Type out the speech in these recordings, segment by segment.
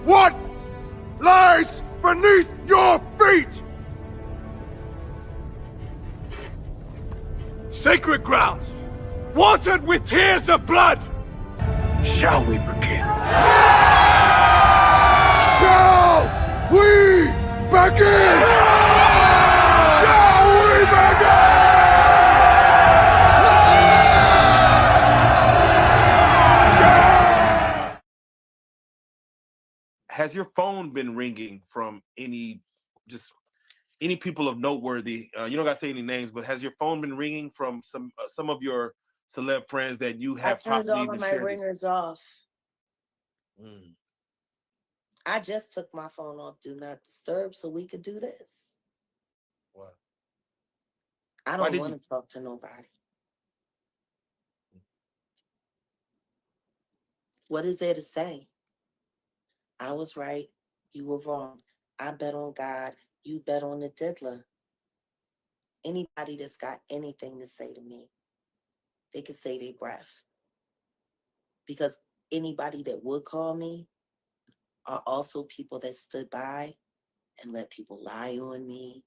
What lies beneath your feet? Sacred ground, watered with tears of blood. Shall we begin? Shall we begin? Shall we begin? Has your phone been ringing from any people of noteworthy? You don't got to say any names, but has your phone been ringing from some of your celeb friends that you have possibly I turned all of my ringers off. I just took my phone off Do Not Disturb so we could do this. What? I don't want to talk to nobody. What is there to say? I was right. You were wrong. I bet on God. You bet on the diddler. Anybody that's got anything to say to me, they can say their breath. Because anybody that would call me are also people that stood by and let people lie on me,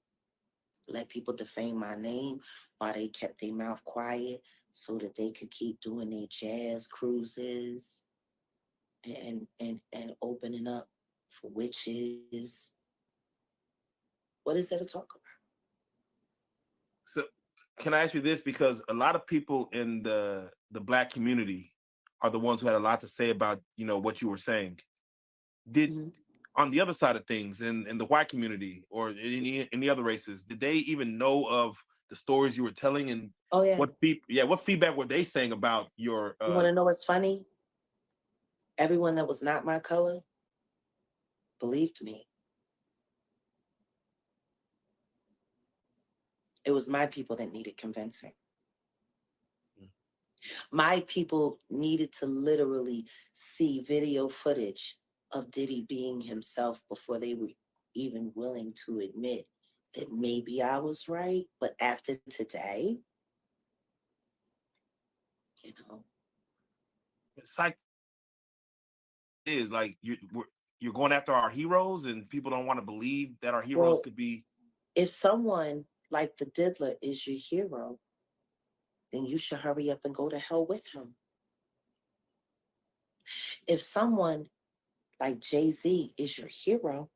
let people defame my name while they kept their mouth quiet so that they could keep doing their jazz cruises and opening up for witches. What is there to talk about? So can I ask you this? Because a lot of people in the Black community are the ones who had a lot to say about, what you were saying. On the other side of things, in the white community or in the other races, did they even know of the stories you were telling? And what feedback were they saying about your? You want to know what's funny? Everyone that was not my color believed me. It was my people that needed convincing. My people needed to literally see video footage of Diddy being himself before they were even willing to admit that maybe I was right. But after today, It's like you're going after our heroes, and people don't want to believe that our heroes could be. If someone like the Diddler is your hero, then you should hurry up and go to hell with him. If someone like Jay-Z is your hero,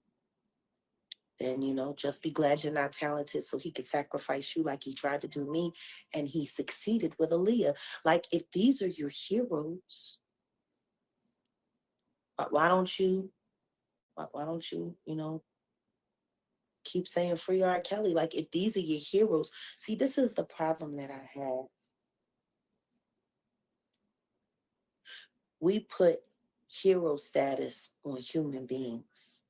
then, just be glad you're not talented so he could sacrifice you like he tried to do me, and he succeeded with Aaliyah. Like, if these are your heroes, why don't you, keep saying free R. Kelly? Like, if these are your heroes, see, this is the problem that I have. We put hero status on human beings.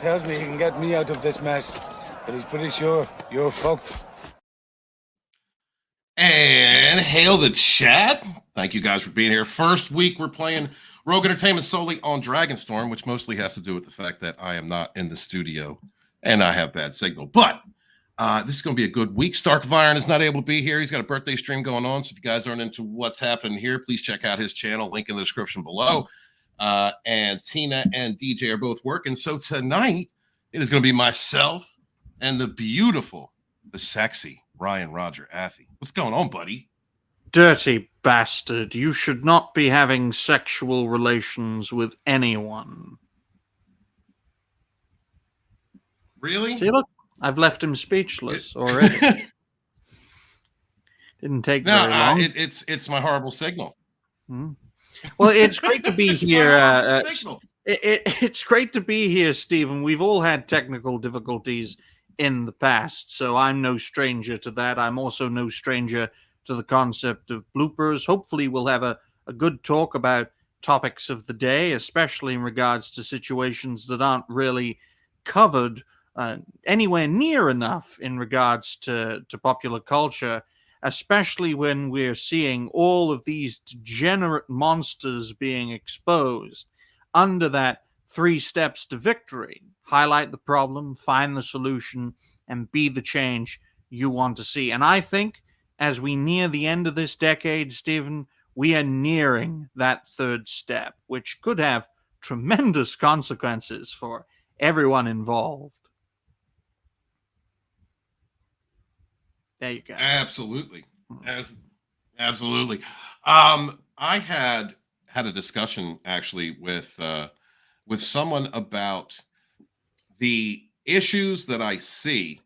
Tells me he can get me out of this mess, but he's pretty sure you're fucked. And hail the chat. Thank you guys for being here. First week we're playing Rogue Entertainment solely on Dragonstorm, which mostly has to do with the fact that I am not in the studio and I have bad signal. But this is going to be a good week. Stark Viron is not able to be here. He's got a birthday stream going on. So if you guys aren't into what's happening here, please check out his channel. Link in the description below. And Tina and DJ are both working. So tonight it is going to be myself and the beautiful, the sexy Ryan Roger Affy. What's going on, buddy? Dirty bastard. You should not be having sexual relations with anyone. Really? See, look, I've left him speechless already. Didn't take very long. It's my horrible signal. Well, it's great to be here. It's great to be here, Stephen. We've all had technical difficulties in the past, so I'm no stranger to that. I'm also no stranger to the concept of bloopers. Hopefully we'll have a good talk about topics of the day, especially in regards to situations that aren't really covered anywhere near enough in regards to popular culture, especially when we're seeing all of these degenerate monsters being exposed under that 3 steps to victory. Highlight the problem, find the solution, and be the change you want to see. And I think as we near the end of this decade, Stephen, we are nearing that 3rd step, which could have tremendous consequences for everyone involved. There you go. Absolutely. Absolutely. I had a discussion actually with someone about the issues that I see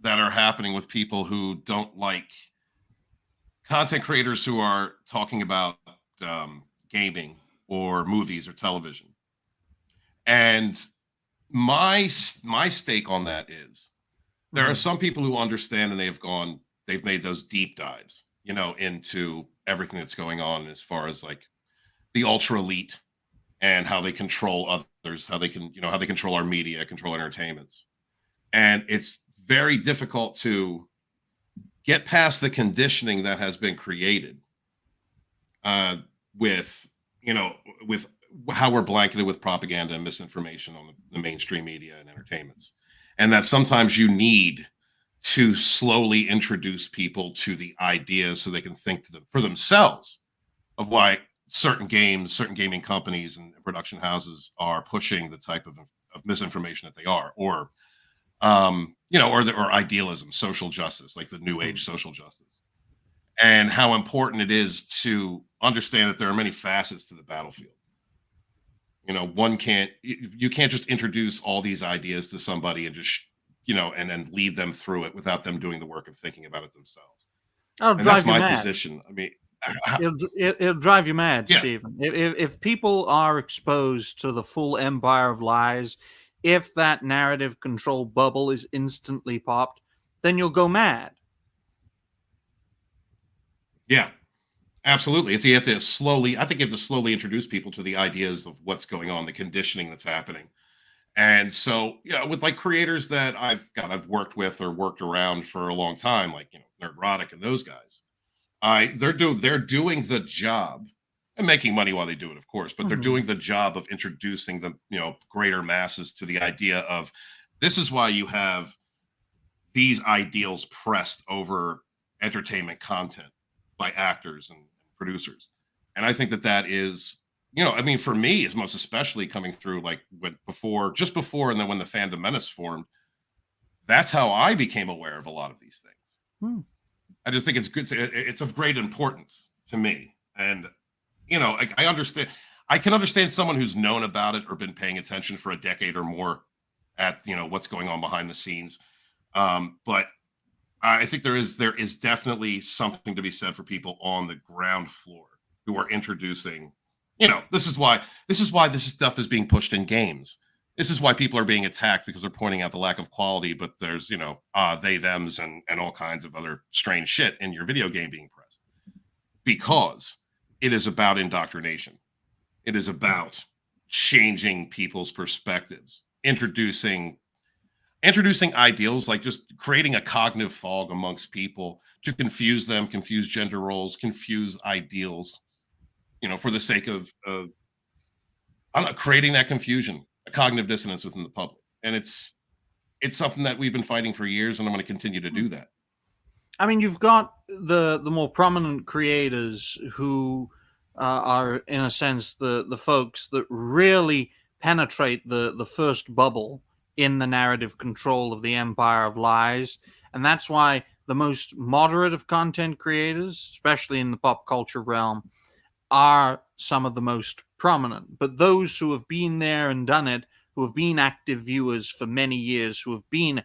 that are happening with people who don't like content creators who are talking about gaming or movies or television. And my stake on that is there are some people who understand and they've made those deep dives, into everything that's going on as far as like the ultra elite and how they control others, how they control our media, control entertainments. And it's very difficult to get past the conditioning that has been created with how we're blanketed with propaganda and misinformation on the mainstream media and entertainments. And that sometimes you need to slowly introduce people to the ideas so they can think for themselves of why certain gaming companies and production houses are pushing the type of misinformation that they are, or idealism, social justice, like the new age social justice, and how important it is to understand that there are many facets to the battlefield. You can't just introduce all these ideas to somebody and just and then lead them through it without them doing the work of thinking about it themselves. And that's my position. I mean, it'll drive you mad, Yeah. Stephen. If people are exposed to the full empire of lies, if that narrative control bubble is instantly popped, then you'll go mad. Yeah, absolutely. You have to slowly introduce people to the ideas of what's going on, the conditioning that's happening. And so, with like creators that I've worked with or worked around for a long time, like, Nerdrotic and those guys, they're doing the job and making money while they do it, of course, but they're doing the job of introducing the, greater masses to the idea of this is why you have these ideals pressed over entertainment content by actors and producers. And I think that is, for me, is most especially coming through like just before and then when the Fandom Menace formed, that's how I became aware of a lot of these things. I just think it's good. It's of great importance to me. And, I can understand someone who's known about it or been paying attention for a decade or more at, what's going on behind the scenes. But I think there is definitely something to be said for people on the ground floor who are introducing, this is why this stuff is being pushed in games. This is why people are being attacked, because they're pointing out the lack of quality, but there's, they, thems, and all kinds of other strange shit in your video game being pressed. Because it is about indoctrination. It is about changing people's perspectives, introducing ideals, like just creating a cognitive fog amongst people to confuse them, confuse gender roles, confuse ideals, for the sake of creating that confusion, a cognitive dissonance within the public. And it's something that we've been fighting for years, and I'm going to continue to do that. I mean, you've got the more prominent creators who are, in a sense, the folks that really penetrate the first bubble in the narrative control of the empire of lies. And that's why the most moderate of content creators, especially in the pop culture realm, are some of the most prominent. But those who have been there and done it, who have been active viewers for many years, who have been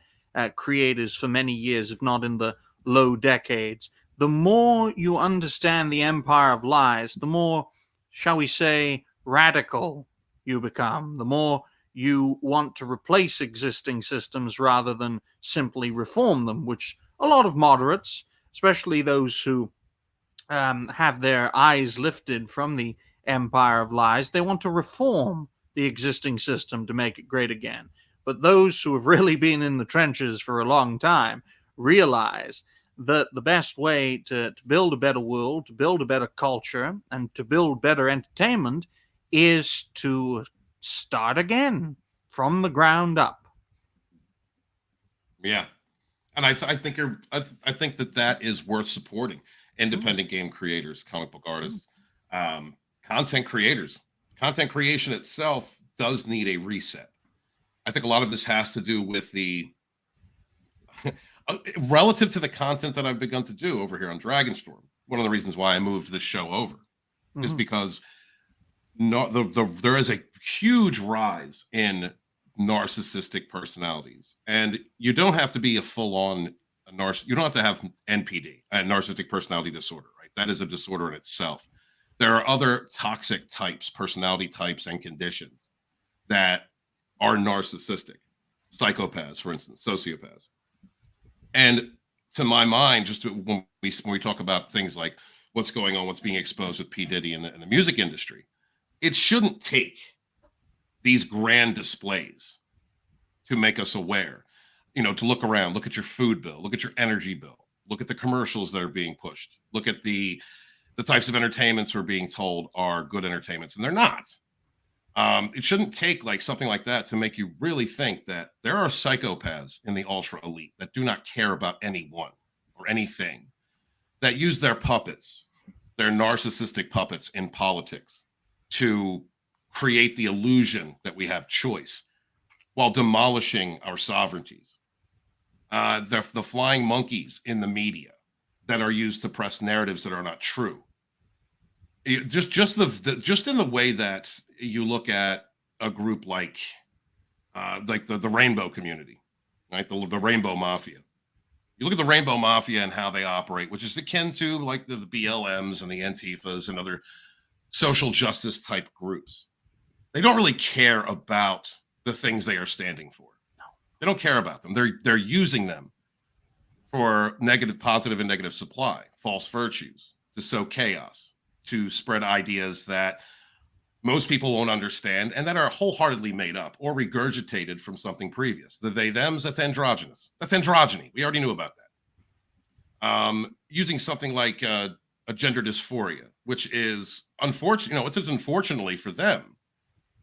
creators for many years, if not in the low decades, the more you understand the empire of lies, the more, shall we say, radical you become, the more you want to replace existing systems rather than simply reform them, which a lot of moderates, especially those who have their eyes lifted from the empire of lies, they want to reform the existing system to make it great again. But those who have really been in the trenches for a long time realize that the best way to build a better world, to build a better culture, and to build better entertainment is to start again from the ground up. Yeah, and I think that is worth supporting. Independent game creators, comic book artists, content creators. Content creation itself does need a reset. I think a lot of this has to do with the relative to the content that I've begun to do over here on Dragonstorm. One of the reasons why I moved this show over is because there is a huge rise in narcissistic personalities, and you don't have to be a full-on you don't have to have NPD, narcissistic personality disorder, right? That is a disorder in itself. There are other toxic types, personality types, and conditions that are narcissistic. Psychopaths, for instance, sociopaths. And to my mind, just when we talk about things like what's going on, what's being exposed with P. Diddy in the music industry, it shouldn't take these grand displays to make us aware, to look around, look at your food bill, look at your energy bill, look at the commercials that are being pushed, look at the types of entertainments we're being told are good entertainments, and they're not. It shouldn't take something like that to make you really think that there are psychopaths in the ultra elite that do not care about anyone or anything, that use their puppets, their narcissistic puppets in politics to create the illusion that we have choice while demolishing our sovereignties. The flying monkeys in the media that are used to press narratives that are not true. Just in the way that you look at a group like the rainbow community, right? The rainbow mafia. You look at the rainbow mafia and how they operate, which is akin to like the BLMs and the Antifas and other social justice type groups. They don't really care about the things they are standing for. No. They don't care about them. They're using them for positive and negative supply, false virtues, to sow chaos, to spread ideas that most people won't understand and that are wholeheartedly made up or regurgitated from something previous. The they thems, that's androgynous. That's androgyny. We already knew about that. Using something like a gender dysphoria, which is unfortunately for them,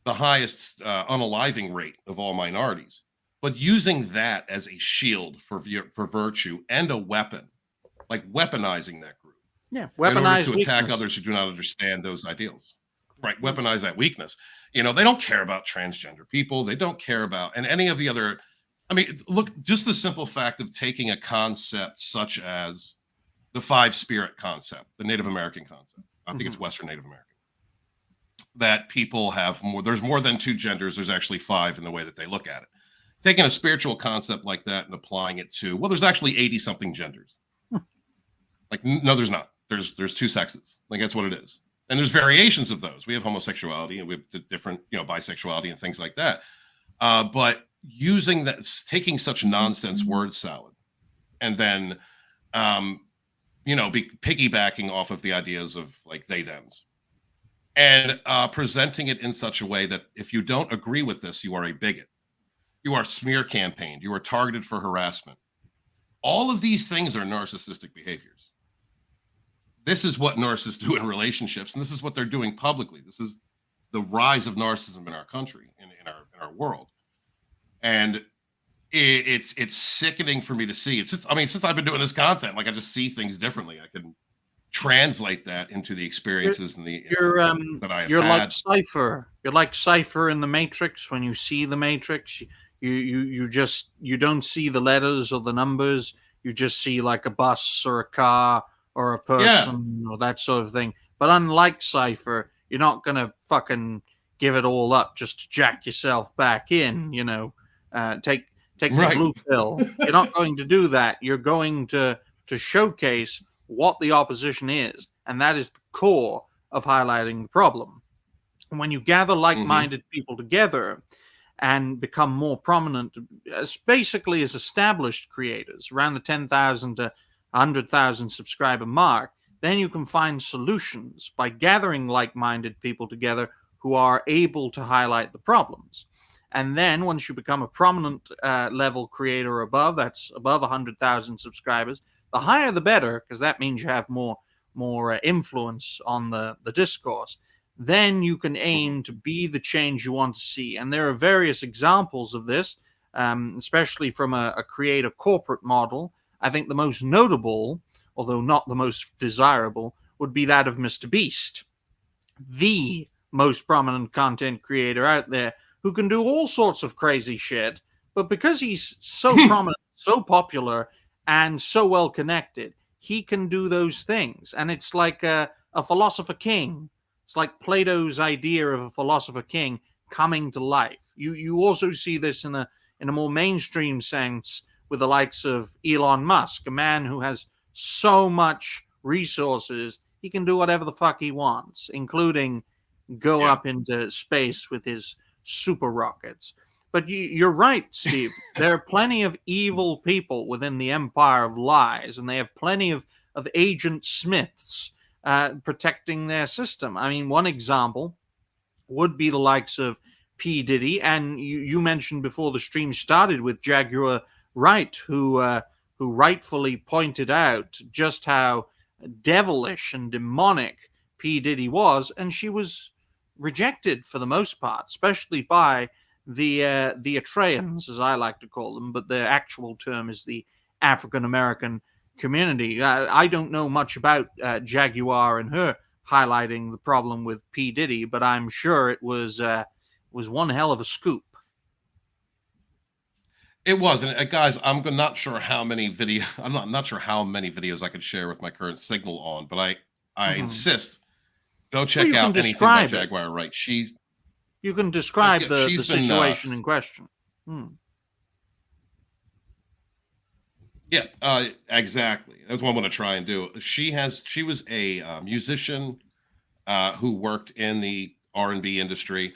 the highest unaliving rate of all minorities, but using that as a shield for virtue and a weapon, like weaponizing that group. Yeah, in order to attack others who do not understand those ideals. Right, weaponize that weakness. They don't care about transgender people. They don't care about, and any of the other, look, just the simple fact of taking a concept such as the five spirit concept, the Native American concept. I think it's Western Native American. That people have there's more than two genders. There's actually five in the way that they look at it. Taking a spiritual concept like that and applying it to, there's actually 80 something genders. No, there's not. There's two sexes. That's what it is. And there's variations of those. We have homosexuality and we have different, bisexuality and things like that. But using that, taking such nonsense word salad and then, be piggybacking off of the ideas of they thems and presenting it in such a way that if you don't agree with this, you are a bigot. You are smear campaigned. You are targeted for harassment. All of these things are narcissistic behaviors. This is what narcissists do in relationships, and this is what they're doing publicly. This is the rise of narcissism in our country, in our world, and it's sickening for me to see. Since I've been doing this content, I just see things differently. I can translate that into the experiences that I have you're had. Like Cypher. You're like Cypher in the Matrix. When you see the Matrix, you don't see the letters or the numbers. You just see like a bus or a car or a person or that sort of thing. But unlike Cypher, you're not going to fucking give it all up just to jack yourself back in, take the blue pill. You're not going to do that. You're going to showcase what the opposition is. And that is the core of highlighting the problem. And when you gather like-minded people together, and become more prominent, basically as established creators around the 10,000 to 100,000 subscriber mark, then you can find solutions by gathering like-minded people together who are able to highlight the problems. And then once you become a prominent level creator above, that's above 100,000 subscribers, the higher the better, because that means you have more influence on the discourse. Then you can aim to be the change you want to see. And there are various examples of this, especially from a creator corporate model. I think the most notable, although not the most desirable, would be that of Mr. Beast, the most prominent content creator out there who can do all sorts of crazy shit. But because he's so prominent, so popular, and so well connected, he can do those things. And it's like a philosopher king. It's like Plato's idea of a philosopher king coming to life. You also see this in a more mainstream sense with the likes of Elon Musk, a man who has so much resources, he can do whatever the fuck he wants, including go up into space with his super rockets. But you're right, Steve. There are plenty of evil people within the empire of lies, and they have plenty of Agent Smiths protecting their system. I mean, one example would be the likes of P. Diddy, and you mentioned before the stream started with Jaguar Wright, who rightfully pointed out just how devilish and demonic P. Diddy was, and she was rejected for the most part, especially by the Atreans, as I like to call them, but their actual term is the African American community. I don't know much about Jaguar and her highlighting the problem with P. Diddy, but I'm sure it was one hell of a scoop. It was, and guys, I'm not sure how many I'm not sure how many videos I could share with my current signal on, but I insist, go check out anything by Jaguar Wright. You can describe the situation in question. Yeah, exactly. That's what I'm going to try and do. She was a musician who worked in the R&B industry.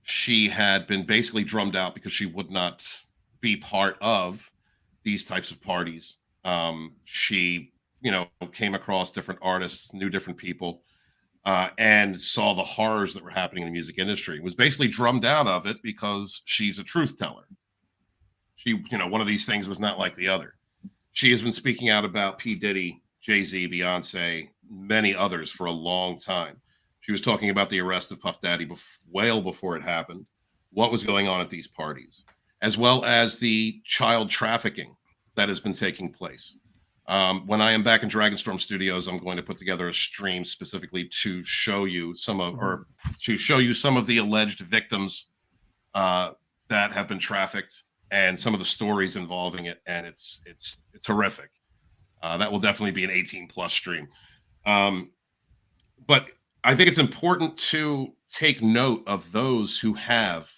She had been basically drummed out because she would not be part of these types of parties. She, came across different artists, knew different people, and saw the horrors that were happening in the music industry. Was basically drummed out of it because she's a truth teller. She, one of these things was not like the other. She has been speaking out about P. Diddy, Jay-Z, Beyonce, many others for a long time. She was talking about the arrest of Puff Daddy well before it happened, what was going on at these parties, as well as the child trafficking that has been taking place. When I am back in Dragonstorm Studios, I'm going to put together a stream specifically to show you some of the alleged victims that have been trafficked and some of the stories involving it, and it's horrific. That will definitely be an 18+ stream. But I think it's important to take note of those who have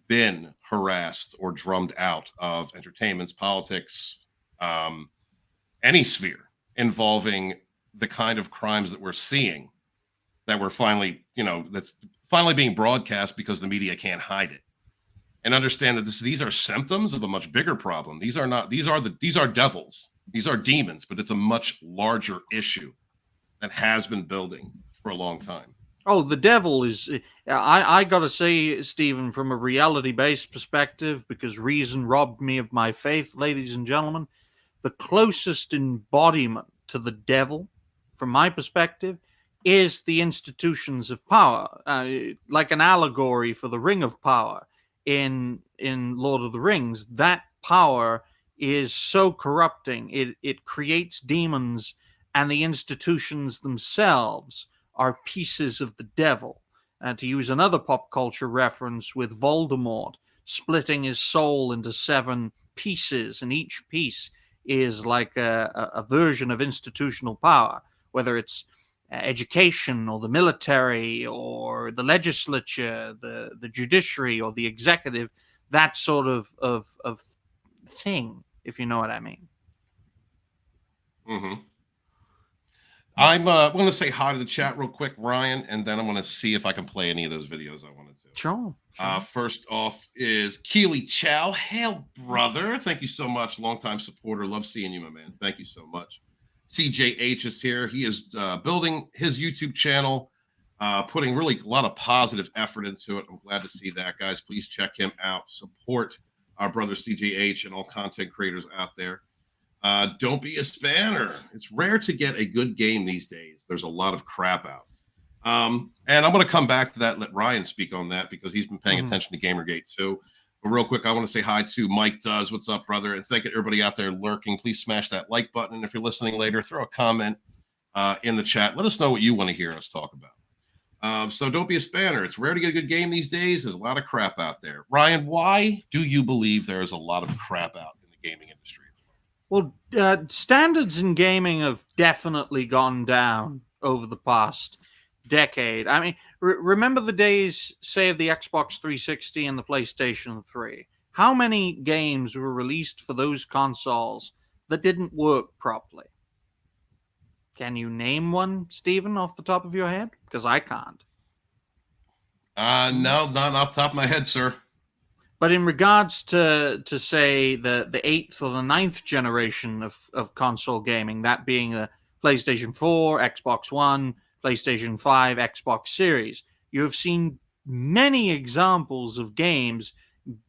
been harassed or drummed out of entertainments, politics, any sphere involving the kind of crimes that we're seeing, that we're finally, that's finally being broadcast because the media can't hide it. And understand that these are symptoms of a much bigger problem. These are devils. These are demons, but it's a much larger issue that has been building for a long time. Oh, the devil is, I got to say, Stephen, from a reality-based perspective, because reason robbed me of my faith, ladies and gentlemen, the closest embodiment to the devil, from my perspective, is the institutions of power, like an allegory for the ring of power in Lord of the Rings. That power is so corrupting. It creates demons, and the institutions themselves are pieces of the devil. To use another pop culture reference, with Voldemort splitting his soul into 7 pieces, and each piece is like a version of institutional power, whether it's education or the military or the legislature, the judiciary or the executive, that sort of thing, if you know what I mean. Mm-hmm. I'm going to say hi to the chat real quick, Ryan, and then I'm going to see if I can play any of those videos I wanted to. Sure. First off is Keely Chow. Hail, brother. Thank you so much. Longtime supporter. Love seeing you, my man. Thank you so much. CJH is here. He is building his YouTube channel, putting really a lot of positive effort into it. I'm glad to see that, guys. Please check him out. Support our brother CJH and all content creators out there. Don't be a spanner. It's rare to get a good game these days. There's a lot of crap out. And I'm going to come back to that, let Ryan speak on that because he's been paying attention to Gamergate too. But real quick, I want to say hi to Mike Does. What's up, brother? And thank you to everybody out there lurking. Please smash that like button. And if you're listening later, throw a comment in the chat. Let us know what you want to hear us talk about. So don't be a spanner. It's rare to get a good game these days. There's a lot of crap out there. Ryan, why do you believe there is a lot of crap out in the gaming industry? Well, standards in gaming have definitely gone down over the past decade. I mean, remember the days, say, of the Xbox 360 and the PlayStation 3? How many games were released for those consoles that didn't work properly? Can you name one, Stephen, off the top of your head? Because I can't. No, not off the top of my head, sir. But in regards to say the 8th or the 9th generation of console gaming, that being the PlayStation 4, Xbox One, PlayStation 5, Xbox Series, you have seen many examples of games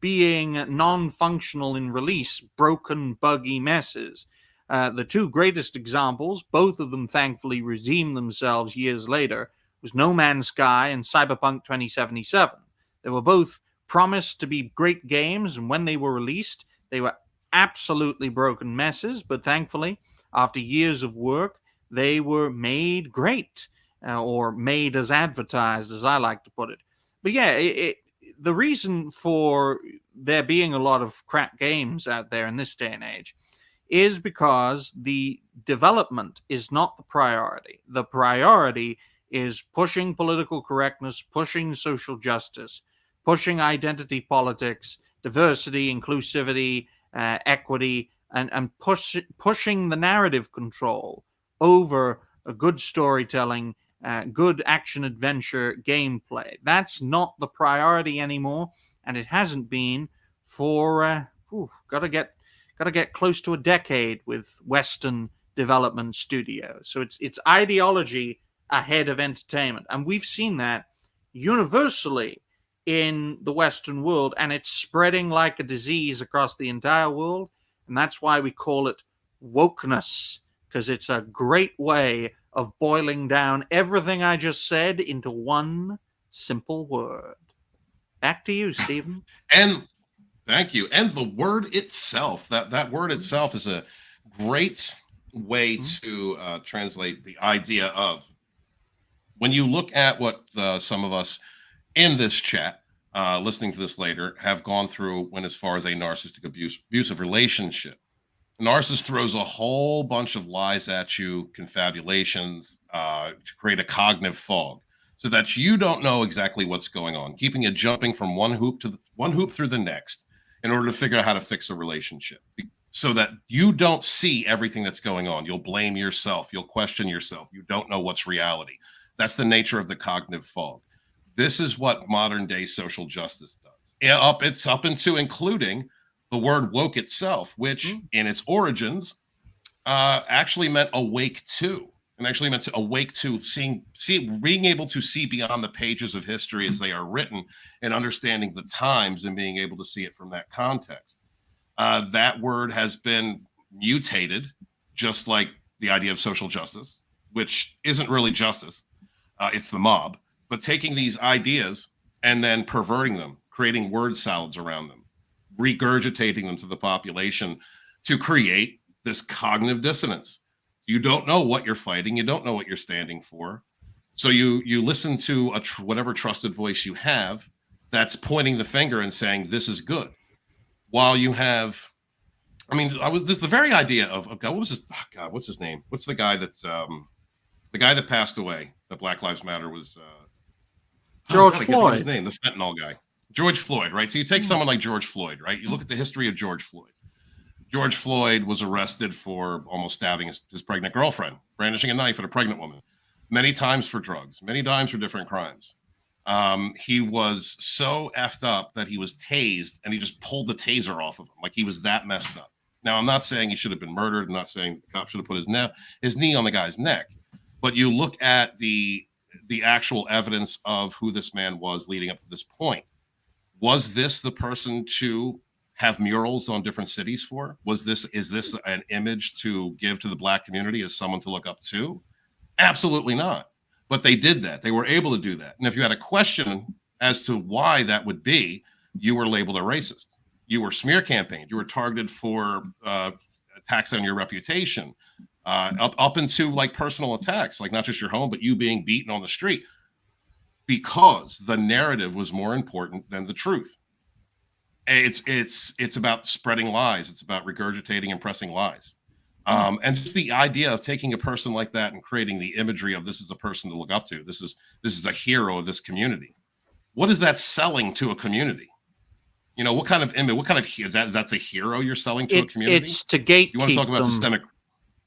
being non-functional in release, broken, buggy messes. The two greatest examples, both of them thankfully redeemed themselves years later, was No Man's Sky and Cyberpunk 2077. They were both promised to be great games, and when they were released, they were absolutely broken messes, but thankfully, after years of work, they were made great, or made as advertised, as I like to put it. But yeah, the reason for there being a lot of crap games out there in this day and age is because the development is not the priority. The priority is pushing political correctness, pushing social justice, pushing identity politics, diversity, inclusivity, equity, and pushing the narrative control over a good storytelling, good action-adventure gameplay. That's not the priority anymore, and it hasn't been for, gotta get close to a decade with Western development studios. So it's ideology ahead of entertainment. And we've seen that universally in the Western world, and it's spreading like a disease across the entire world. And that's why we call it wokeness, because it's a great way of boiling down everything I just said into one simple word. Back to you, Stephen. And thank you. And the word itself, that word itself is a great way to translate the idea of, when you look at what some of us in this chat, listening to this later, have gone through when as far as a narcissistic abusive relationship. A narcissist throws a whole bunch of lies at you, confabulations, to create a cognitive fog, so that you don't know exactly what's going on, keeping you jumping from one hoop through the next in order to figure out how to fix a relationship, so that you don't see everything that's going on. You'll blame yourself. You'll question yourself. You don't know what's reality. That's the nature of the cognitive fog. This is what modern day social justice does. It's up into including the word woke itself, which in its origins actually meant awake to, and actually meant to awake to being able to see beyond the pages of history as they are written, and understanding the times and being able to see it from that context. That word has been mutated, just like the idea of social justice, which isn't really justice. It's the mob. But taking these ideas and then perverting them, creating word salads around them, regurgitating them to the population to create this cognitive dissonance. You don't know what you're fighting. You don't know what you're standing for. So you listen to whatever trusted voice you have that's pointing the finger and saying, this is good. While you have, this the very idea of God, what was his, what's his name? What's the guy that's, the guy that passed away, that Black Lives Matter was, George Floyd. His name, the fentanyl guy, George Floyd, right? So you take someone like George Floyd, right? You look at the history of George Floyd. George Floyd was arrested for almost stabbing his pregnant girlfriend, brandishing a knife at a pregnant woman, many times for drugs, many times for different crimes. He was so effed up that he was tased, and he just pulled the taser off of him. Like, he was that messed up. Now, I'm not saying he should have been murdered. I'm not saying the cop should have put his knee on the guy's neck. But you look at the actual evidence of who this man was leading up to this point. Was this the person to have murals on different cities for? Is this an image to give to the Black community as someone to look up to? Absolutely not. But they did that. They were able to do that. And if you had a question as to why that would be, you were labeled a racist. You were smear campaigned. You were targeted for attacks on your reputation, up into like personal attacks, like not just your home, but you being beaten on the street, because the narrative was more important than the truth. It's about spreading lies. It's about regurgitating and pressing lies. And just the idea of taking a person like that and creating the imagery of this is a person to look up to. This is a hero of this community. What is that selling to a community? You know, what kind of image? What kind of that's a hero you're selling to a community? It's to gatekeep. You want to talk about systemic?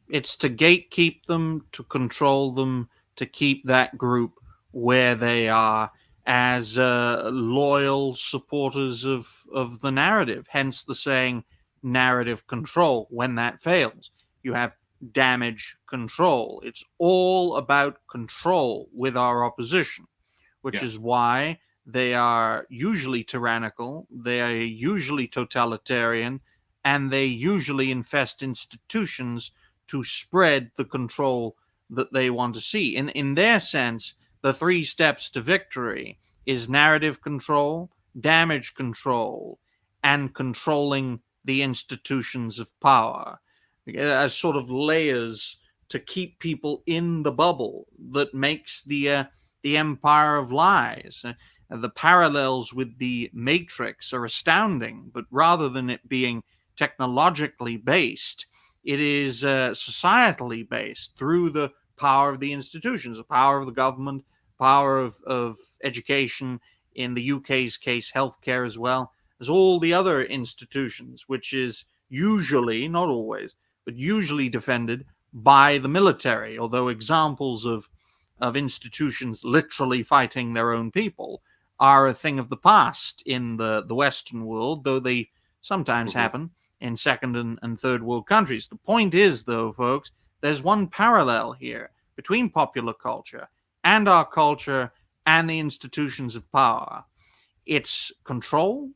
It's to gatekeep them, to control them, to keep that group where they are as loyal supporters of the narrative. Hence the saying, narrative control. When that fails, you have damage control. It's all about control with our opposition, which is why they are usually tyrannical, they are usually totalitarian, and they usually infest institutions to spread the control that they want to see. In their sense, the 3 steps to victory is narrative control, damage control, and controlling the institutions of power as sort of layers to keep people in the bubble that makes the empire of lies. The parallels with the Matrix are astounding, but rather than it being technologically based, it is societally based through the power of the institutions, the power of the government, power of education, in the UK's case, healthcare as well, as all the other institutions, which is usually, not always, but usually defended by the military, although examples of institutions literally fighting their own people are a thing of the past in the Western world, though they sometimes happen in second and third world countries. The point is, though, folks, there's one parallel here between popular culture and our culture and the institutions of power. It's control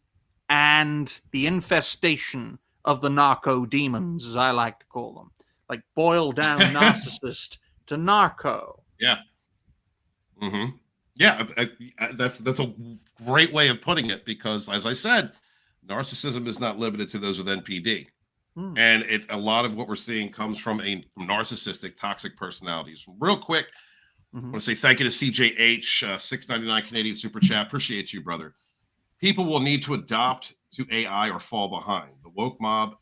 and the infestation of the narco demons, as I like to call them. Like, boil down narcissist to narco. Yeah. Mm-hmm. Yeah, that's a great way of putting it, because, as I said, narcissism is not limited to those with NPD. And it's a lot of what we're seeing comes from a narcissistic, toxic personalities. Real quick, I want to say thank you to CJH, $6.99 Canadian Super Chat. Appreciate you, brother. People will need to adopt to AI or fall behind. The woke mob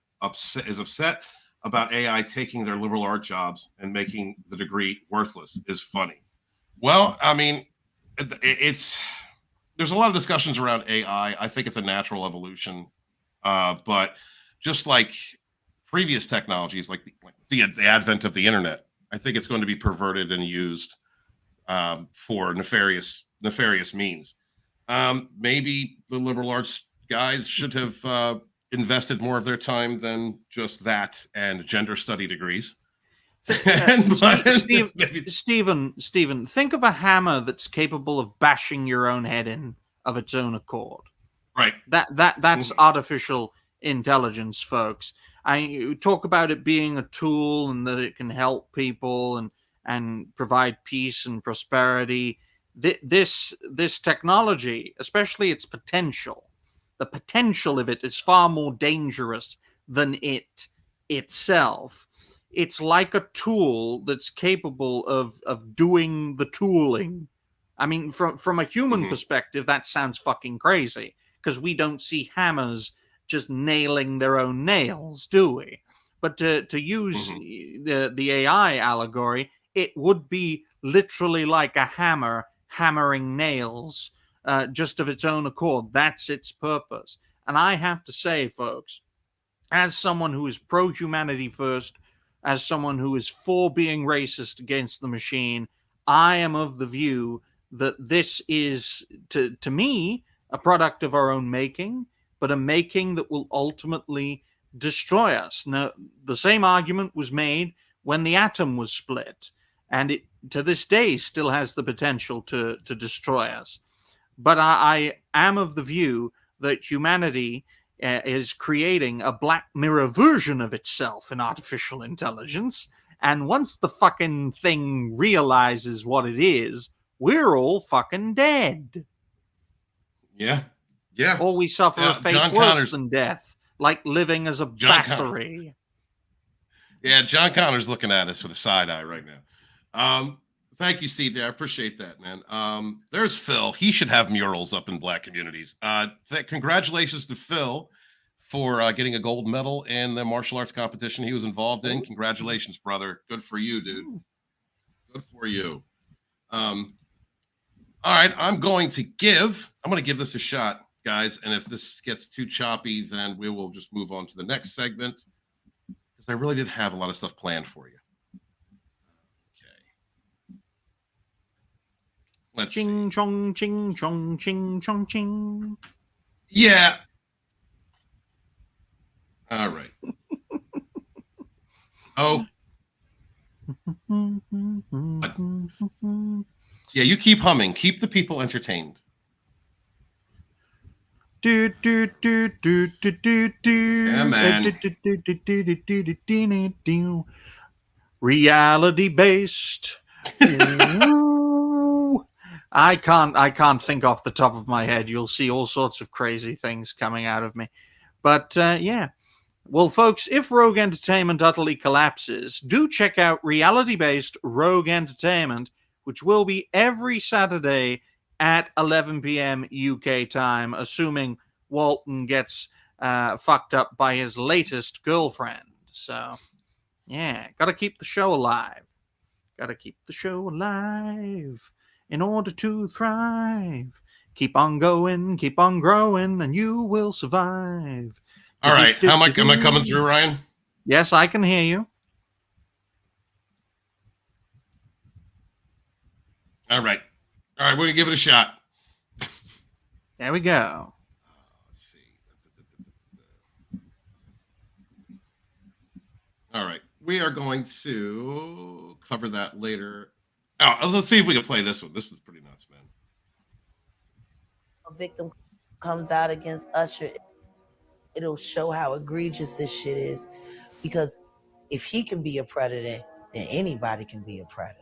is upset about AI taking their liberal art jobs and making the degree worthless. Is funny. Well, I mean, there's a lot of discussions around AI. I think it's a natural evolution, but just like previous technologies, like the advent of the internet, I think it's going to be perverted and used for nefarious means. Maybe the liberal arts guys should have invested more of their time than just that and gender study degrees. Stephen, think of a hammer that's capable of bashing your own head in of its own accord. Right. That's artificial intelligence, folks. I talk about it being a tool and that it can help people and provide peace and prosperity. This technology, especially its potential, the potential of it is far more dangerous than it itself. It's like a tool that's capable of doing the tooling. I mean, from a human perspective, that sounds fucking crazy, because we don't see hammers just nailing their own nails, do we? But to use the AI allegory, it would be literally like a hammer hammering nails just of its own accord. That's its purpose. And I have to say, folks, as someone who is pro-humanity first, as someone who is for being racist against the machine, I am of the view that this is, to me, a product of our own making, but a making that will ultimately destroy us. Now, the same argument was made when the atom was split, and it, to this day, still has the potential to destroy us. But I am of the view that humanity is creating a Black Mirror version of itself in artificial intelligence, and once the fucking thing realizes what it is, we're all fucking dead. Yeah. Yeah. Or we suffer a fate John worse Connors, than death, like living as a battery. Yeah, John Connor's looking at us with a side eye right now. Thank you, CJ. I appreciate that, man. There's Phil. He should have murals up in Black communities. Congratulations to Phil for getting a gold medal in the martial arts competition he was involved in. Congratulations, brother. Good for you, dude. Good for you. All right, I'm going to give this a shot, guys. And if this gets too choppy, then we will just move on to the next segment, because I really did have a lot of stuff planned for you. Okay. Let's ching see. chong ching chong ching chong ching. Yeah. All right. Oh. What? Yeah, you keep humming. Keep the people entertained. Do do do do do do do. Yeah, man. Reality based. I can't think off the top of my head. You'll see all sorts of crazy things coming out of me. But yeah. Well, folks, if Rogue Entertainment utterly collapses, do check out reality-based Rogue Entertainment, which will be every Saturday at 11 p.m. UK time, assuming Walton gets fucked up by his latest girlfriend. So, yeah, got to keep the show alive. Got to keep the show alive in order to thrive. Keep on going, keep on growing, and you will survive. All right. Am I coming through, Ryan? Yes, I can hear you. All right. All right. We're going to give it a shot. There we go. Let's see. All right. We are going to cover that later. Oh, let's see if we can play this one. This is pretty nuts, man. A victim comes out against Usher, it'll show how egregious this shit is. Because if he can be a predator, then anybody can be a predator.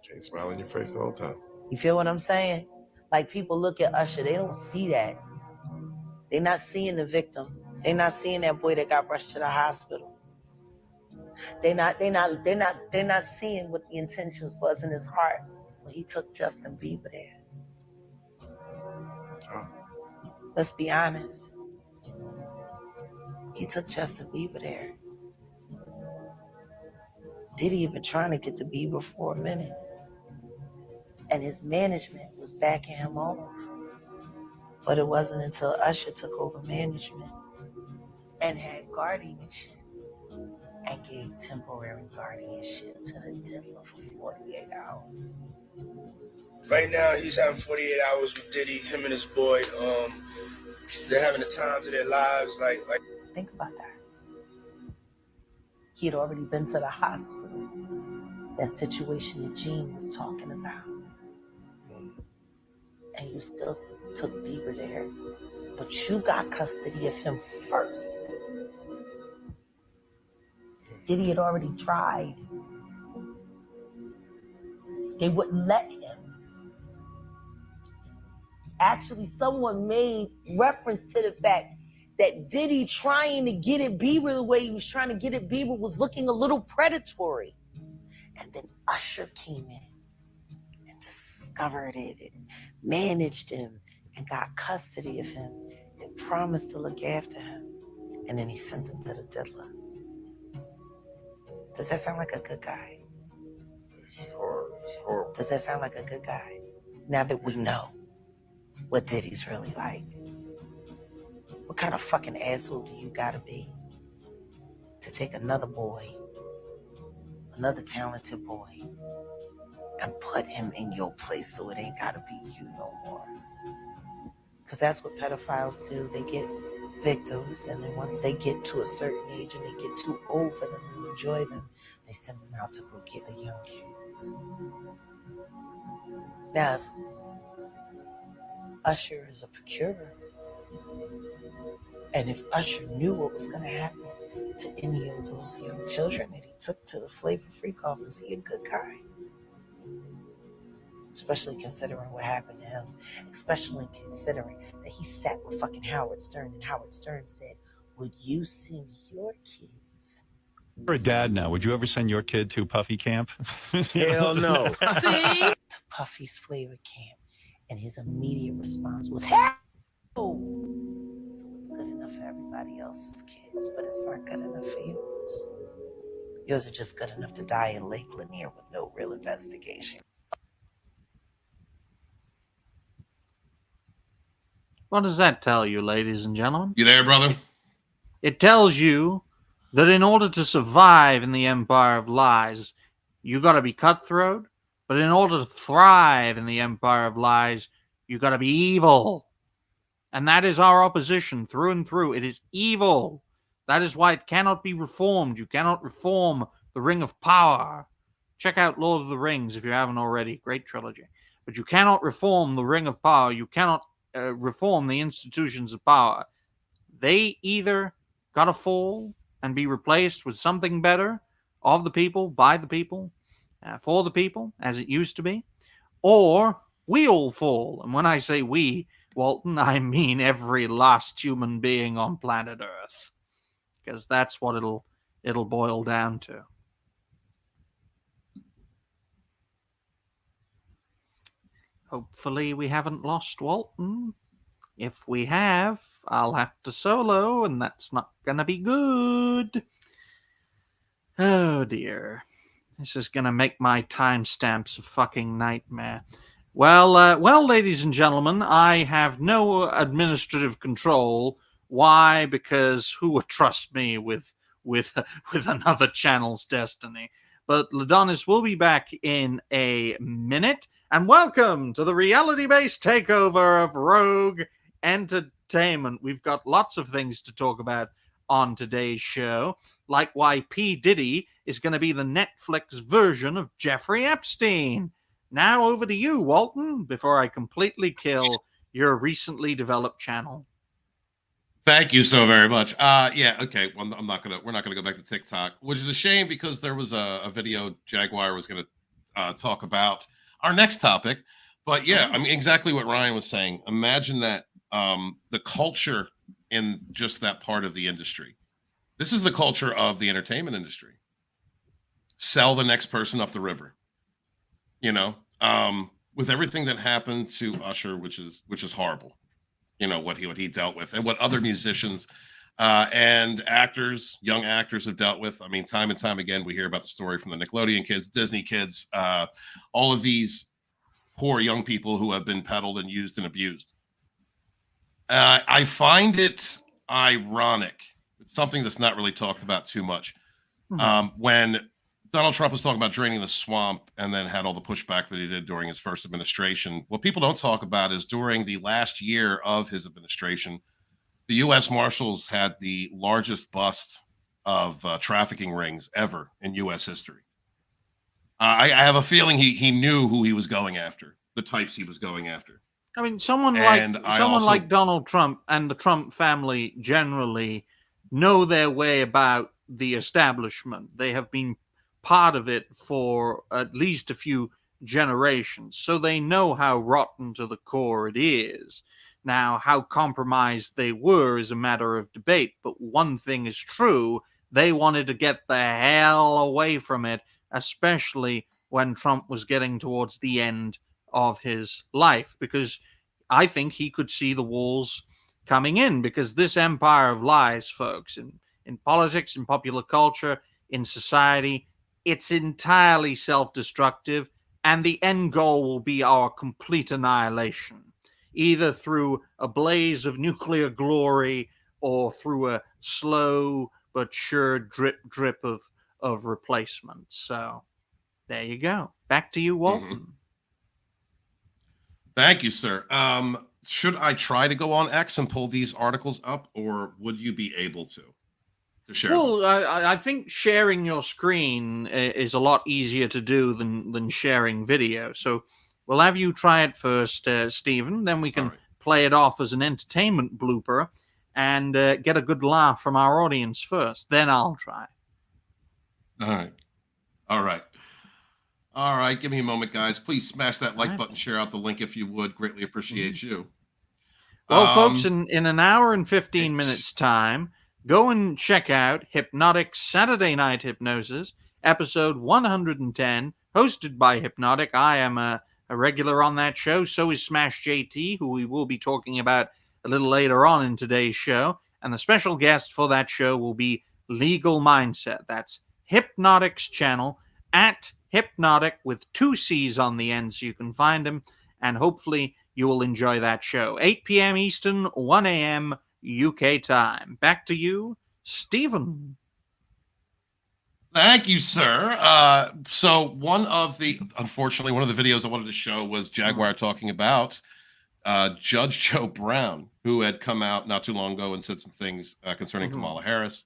Can't smile in your face the whole time. You feel what I'm saying? Like, people look at Usher, they don't see that. They're not seeing the victim. They're not seeing that boy that got rushed to the hospital. They're not seeing what the intentions was in his heart when he took Justin Bieber there. Let's be honest. He took Justin Bieber there. Diddy had been trying to get to Bieber for a minute. And his management was backing him off. But it wasn't until Usher took over management and had guardianship and gave temporary guardianship to the Diddler for 48 hours. Right now, he's having 48 hours with Diddy, him and his boy. They're having the times of their lives. Like. Think about that. He had already been to the hospital. That situation that Gene was talking about. And you still took Bieber there. But you got custody of him first. Diddy had already tried. They wouldn't let him. Actually, someone made reference to the fact that Diddy trying to get at Bieber the way he was trying to get at Bieber was looking a little predatory. And then Usher came in and discovered it and managed him and got custody of him and promised to look after him. And then he sent him to the Diddler. Does that sound like a good guy? It's horrible. Does that sound like a good guy? Now that we know what Diddy's really like. What kind of fucking asshole do you gotta be to take another boy, another talented boy, and put him in your place so it ain't gotta be you no more? Because that's what pedophiles do. They get victims, and then once they get to a certain age and they get too old for them to enjoy them, they send them out to go get the young kids. Now, if Usher is a procurer, and if Usher knew what was going to happen to any of those young children that he took to the Flavor Free Club, is he a good guy? Especially considering what happened to him. Especially considering that he sat with fucking Howard Stern, and Howard Stern said, would you send your kids? You're a dad now. Would you ever send your kid to Puffy camp? Hell no. To Puffy's Flavor Camp. And his immediate response was, hell! So it's good enough for everybody else's kids, but it's not good enough for yours. Yours are just good enough to die in Lake Lanier with no real investigation. What does that tell you, ladies and gentlemen? You there, brother? It tells you that in order to survive in the empire of lies, you got to be cutthroat, but in order to thrive in the empire of lies, you got to be evil. And that is our opposition through and through. It is evil. That is why it cannot be reformed. You cannot reform the Ring of Power. Check out Lord of the Rings if you haven't already. Great trilogy. But you cannot reform the Ring of Power. You cannot reform the institutions of power. They either got to fall and be replaced with something better, of the people, by the people, for the people, as it used to be, or we all fall. And when I say we, Walton, I mean every last human being on planet Earth, because that's what it'll boil down to. Hopefully we haven't lost Walton. If we have, I'll have to solo, and that's not gonna be good. Oh dear. This is gonna make my timestamps a fucking nightmare. Well, ladies and gentlemen, I have no administrative control. Why? Because who would trust me with another channel's destiny? But Ladonis will be back in a minute. And welcome to the reality-based takeover of Rogue Entertainment. We've got lots of things to talk about on today's show, like why P. Diddy is going to be the Netflix version of Jeffrey Epstein. Now over to you, Walton, before I completely kill your recently developed channel. Thank you so very much. Yeah, okay. Well, we're not gonna go back to TikTok, which is a shame because there was a video Jaguar was gonna talk about our next topic. But yeah, I mean, exactly what Ryan was saying. Imagine that the culture in just that part of the industry. This is the culture of the entertainment industry. Sell the next person up the river. You know, with everything that happened to Usher, which is horrible. You know, what he dealt with and what other musicians and actors, young actors have dealt with. I mean, time and time again, we hear about the story from the Nickelodeon kids, Disney kids, all of these poor young people who have been peddled and used and abused. I find it ironic. It's something that's not really talked about too much. When Donald Trump was talking about draining the swamp and then had all the pushback that he did during his first administration, what people don't talk about is during the last year of his administration, the U.S. Marshals had the largest bust of trafficking rings ever in U.S. history. I have a feeling he knew who he was going after, the types he was going after. I mean, someone like Donald Trump and the Trump family generally know their way about the establishment. They have been part of it for at least a few generations, so they know how rotten to the core it is. Now, how compromised they were is a matter of debate, but one thing is true: they wanted to get the hell away from it, especially when Trump was getting towards the end of his life, because I think he could see the walls coming in, because this empire of lies, folks, in politics, in popular culture, in society, it's entirely self-destructive, and the end goal will be our complete annihilation, either through a blaze of nuclear glory or through a slow but sure drip of replacements. So there you go. Back to you, Walton. Thank you, sir. Should I try to go on X and pull these articles up, or would you be able to share? Well, I think sharing your screen is a lot easier to do than sharing video. So we'll have you try it first, Stephen. Then we can play it off as an entertainment blooper and get a good laugh from our audience first. Then I'll try. All right. Give me a moment, guys. Please smash that like button, share out the link if you would. Greatly appreciate you. Well, folks, in an hour and 15 minutes time, go and check out Hypnotic's Saturday Night Hypnosis, episode 110, hosted by Hypnotic. I am a regular on that show. So is SmashJT, who we will be talking about a little later on in today's show. And the special guest for that show will be Legal Mindset. That's Hypnotic's channel, at Hypnotic with 2 C's on the end, so you can find him. And hopefully you will enjoy that show. 8 p.m. Eastern, 1 a.m. UK time. Back to you, Stephen. Thank you, sir. So unfortunately, one of the videos I wanted to show was Jaguar talking about Judge Joe Brown, who had come out not too long ago and said some things concerning Kamala Harris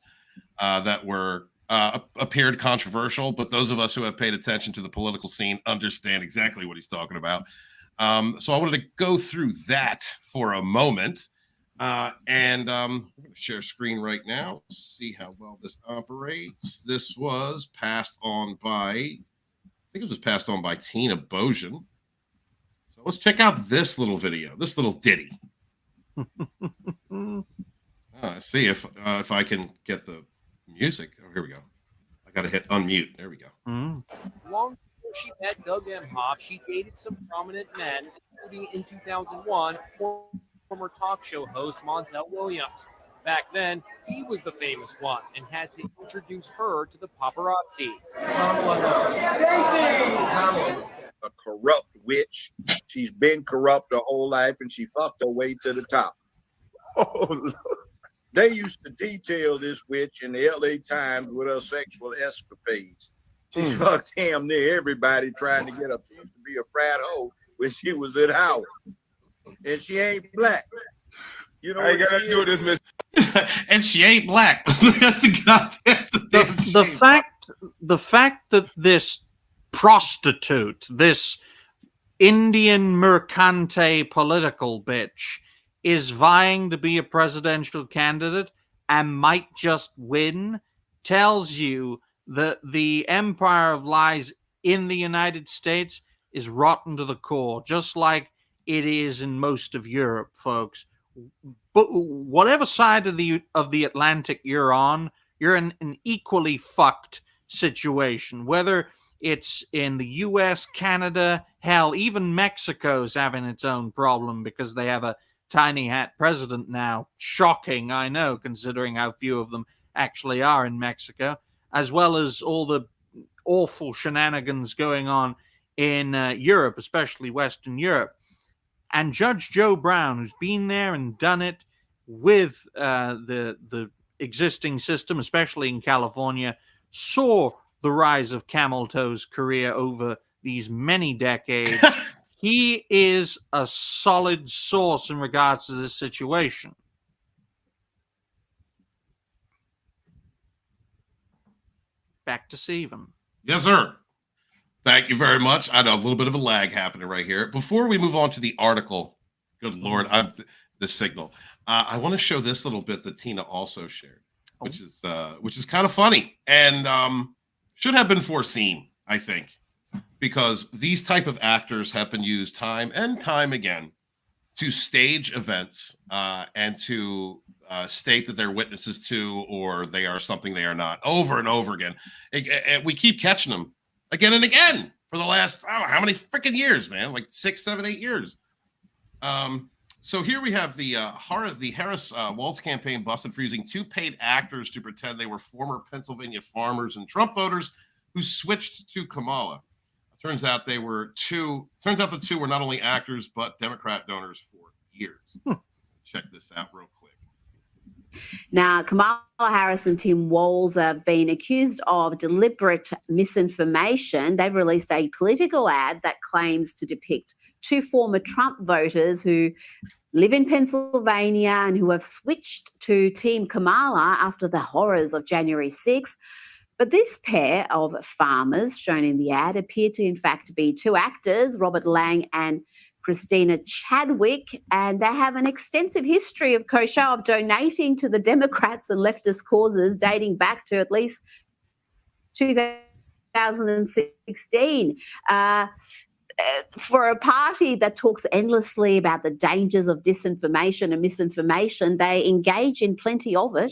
that were appeared controversial, but those of us who have paid attention to the political scene understand exactly what he's talking about. So I wanted to go through that for a moment. And I'm going to share screen right now, see how well this operates. This was passed on by, I think it was passed on by Tina Bojan. So let's check out this little video, this little ditty. See if I can get the music. Oh, here we go. I got to hit unmute. There we go. Long before she met Doug Emhoff, she dated some prominent men, including in 2001, former talk show host Montel Williams. Back then, he was the famous one and had to introduce her to the paparazzi. A corrupt witch. She's been corrupt her whole life, and she fucked her way to the top. Oh, Lord. They used to detail this witch in the LA Times with her sexual escapades. She fucked damn near everybody trying to get up. She used to be a frat hoe when she was at Howard. And she ain't black. You know, I got to do this, Miss. And she ain't black. That's a goddamn the fact that this prostitute, this Indian Mercante political bitch, is vying to be a presidential candidate and might just win tells you that the empire of lies in the United States is rotten to the core, just like it is in most of Europe, folks. But whatever side of the Atlantic you're on, you're in an equally fucked situation. Whether it's in the U.S., Canada, hell, even Mexico's having its own problem because they have a tiny hat president now. Shocking, I know, considering how few of them actually are in Mexico, as well as all the awful shenanigans going on in Europe, especially Western Europe. And Judge Joe Brown, who's been there and done it with the existing system, especially in California, saw the rise of Camel Toe's career over these many decades. He is a solid source in regards to this situation. Back to Stephen. Yes, sir. Thank you very much. I know a little bit of a lag happening right here. Before we move on to the article, good Lord, the signal. I want to show this little bit that Tina also shared, which is kind of funny and should have been foreseen, I think, because these type of actors have been used time and time again to stage events and to state that they're witnesses to, or they are something they are not, over and over again. And we keep catching them again and again for the last, I don't know how many freaking years, man, like 6, 7, 8 years. So here we have the Harris Waltz campaign busted for using 2 paid actors to pretend they were former Pennsylvania farmers and Trump voters who switched to Kamala. Turns out the 2 were not only actors, but Democrat donors for years. Check this out real quick. Now, Kamala Harris and Tim Walz have been accused of deliberate misinformation. They've released a political ad that claims to depict two former Trump voters who live in Pennsylvania and who have switched to Team Kamala after the horrors of January 6th. But this pair of farmers shown in the ad appear to, in fact, be two actors, Robert Lang and Christina Chadwick, and they have an extensive history of kosher of donating to the Democrats and leftist causes dating back to at least 2016. For a party that talks endlessly about the dangers of disinformation and misinformation, they engage in plenty of it.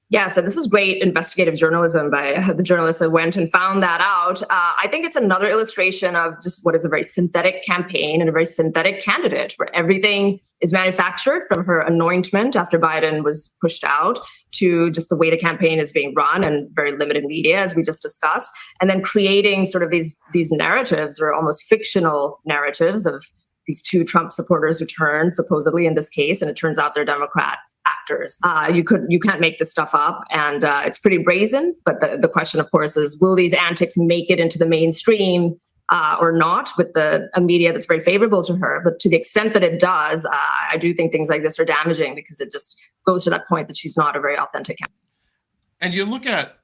Yeah, so this is great investigative journalism by the journalists that went and found that out. I think it's another illustration of just what is a very synthetic campaign and a very synthetic candidate, where everything is manufactured, from her anointment after Biden was pushed out to just the way the campaign is being run and very limited media, as we just discussed, and then creating sort of these narratives, or almost fictional narratives, of these two Trump supporters who turned, supposedly in this case, and it turns out they're Democrat actors. You can't make this stuff up, and it's pretty brazen. But the question, of course, is will these antics make it into the mainstream or not, with a media that's very favorable to her? But to the extent that it does, I do think things like this are damaging, because it just goes to that point that she's not a very authentic candidate. And you look at,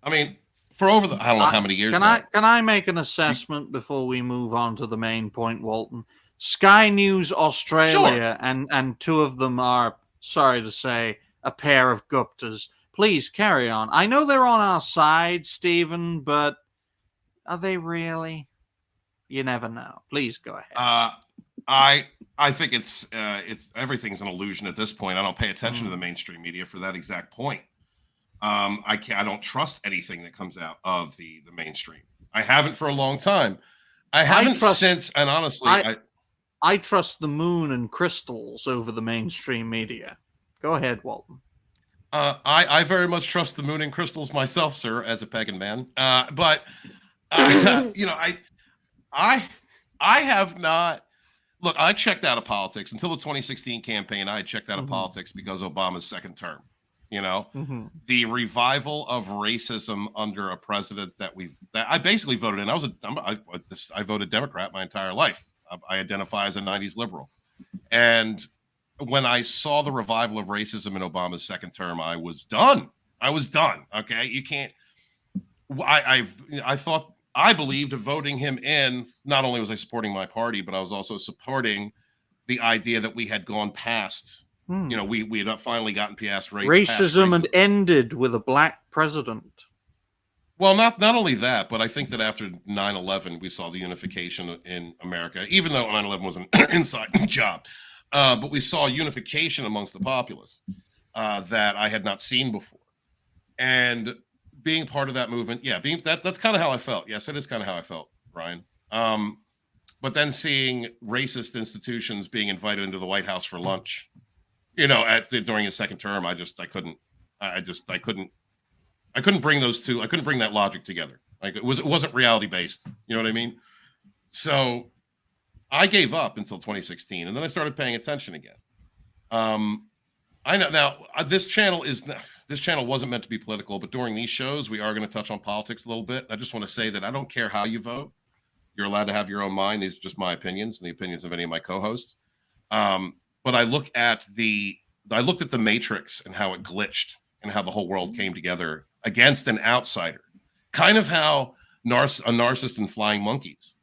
I mean, for over the, I don't know how many years. Can I make an assessment before we move on to the main point, Walton? Sky News Australia, sure. and two of them are, sorry to say, a pair of Guptas. Please carry on. I know they're on our side, Stephen, but are they really? You never know. Please go ahead. I think it's everything's an illusion at this point. I don't pay attention to the mainstream media for that exact point. I don't trust anything that comes out of the mainstream. I haven't for a long time. I haven't since, and honestly, I trust the moon and crystals over the mainstream media. Go ahead, Walton. I very much trust the moon and crystals myself, sir, as a pagan man. But you know, I have not. Look, I checked out of politics until the 2016 campaign. I had checked out of politics because Obama's second term. You know, the revival of racism under a president that I basically voted in. I voted Democrat my entire life. I identify as a 90s liberal. And when I saw the revival of racism in Obama's second term, I was done. Okay. You can't, I believed voting him in, not only was I supporting my party, but I was also supporting the idea that we had gone past, you know, we had finally gotten past racism and ended with a black president. Well, not only that, but I think that after 9/11, we saw the unification in America, even though 9/11 was an inside job. But we saw unification amongst the populace that I had not seen before. And being part of that movement, that's kind of how I felt. Yes, it is kind of how I felt, Ryan. But then seeing racist institutions being invited into the White House for lunch, you know, during his second term, I couldn't bring those two. I couldn't bring that logic together. Like it wasn't reality based. You know what I mean? So I gave up until 2016, and then I started paying attention again. I know now this channel wasn't meant to be political, but during these shows we are going to touch on politics a little bit. I just want to say that I don't care how you vote. You're allowed to have your own mind. These are just my opinions and the opinions of any of my co-hosts. But I looked at the Matrix and how it glitched and how the whole world came together against an outsider, kind of how a narcissist and flying monkeys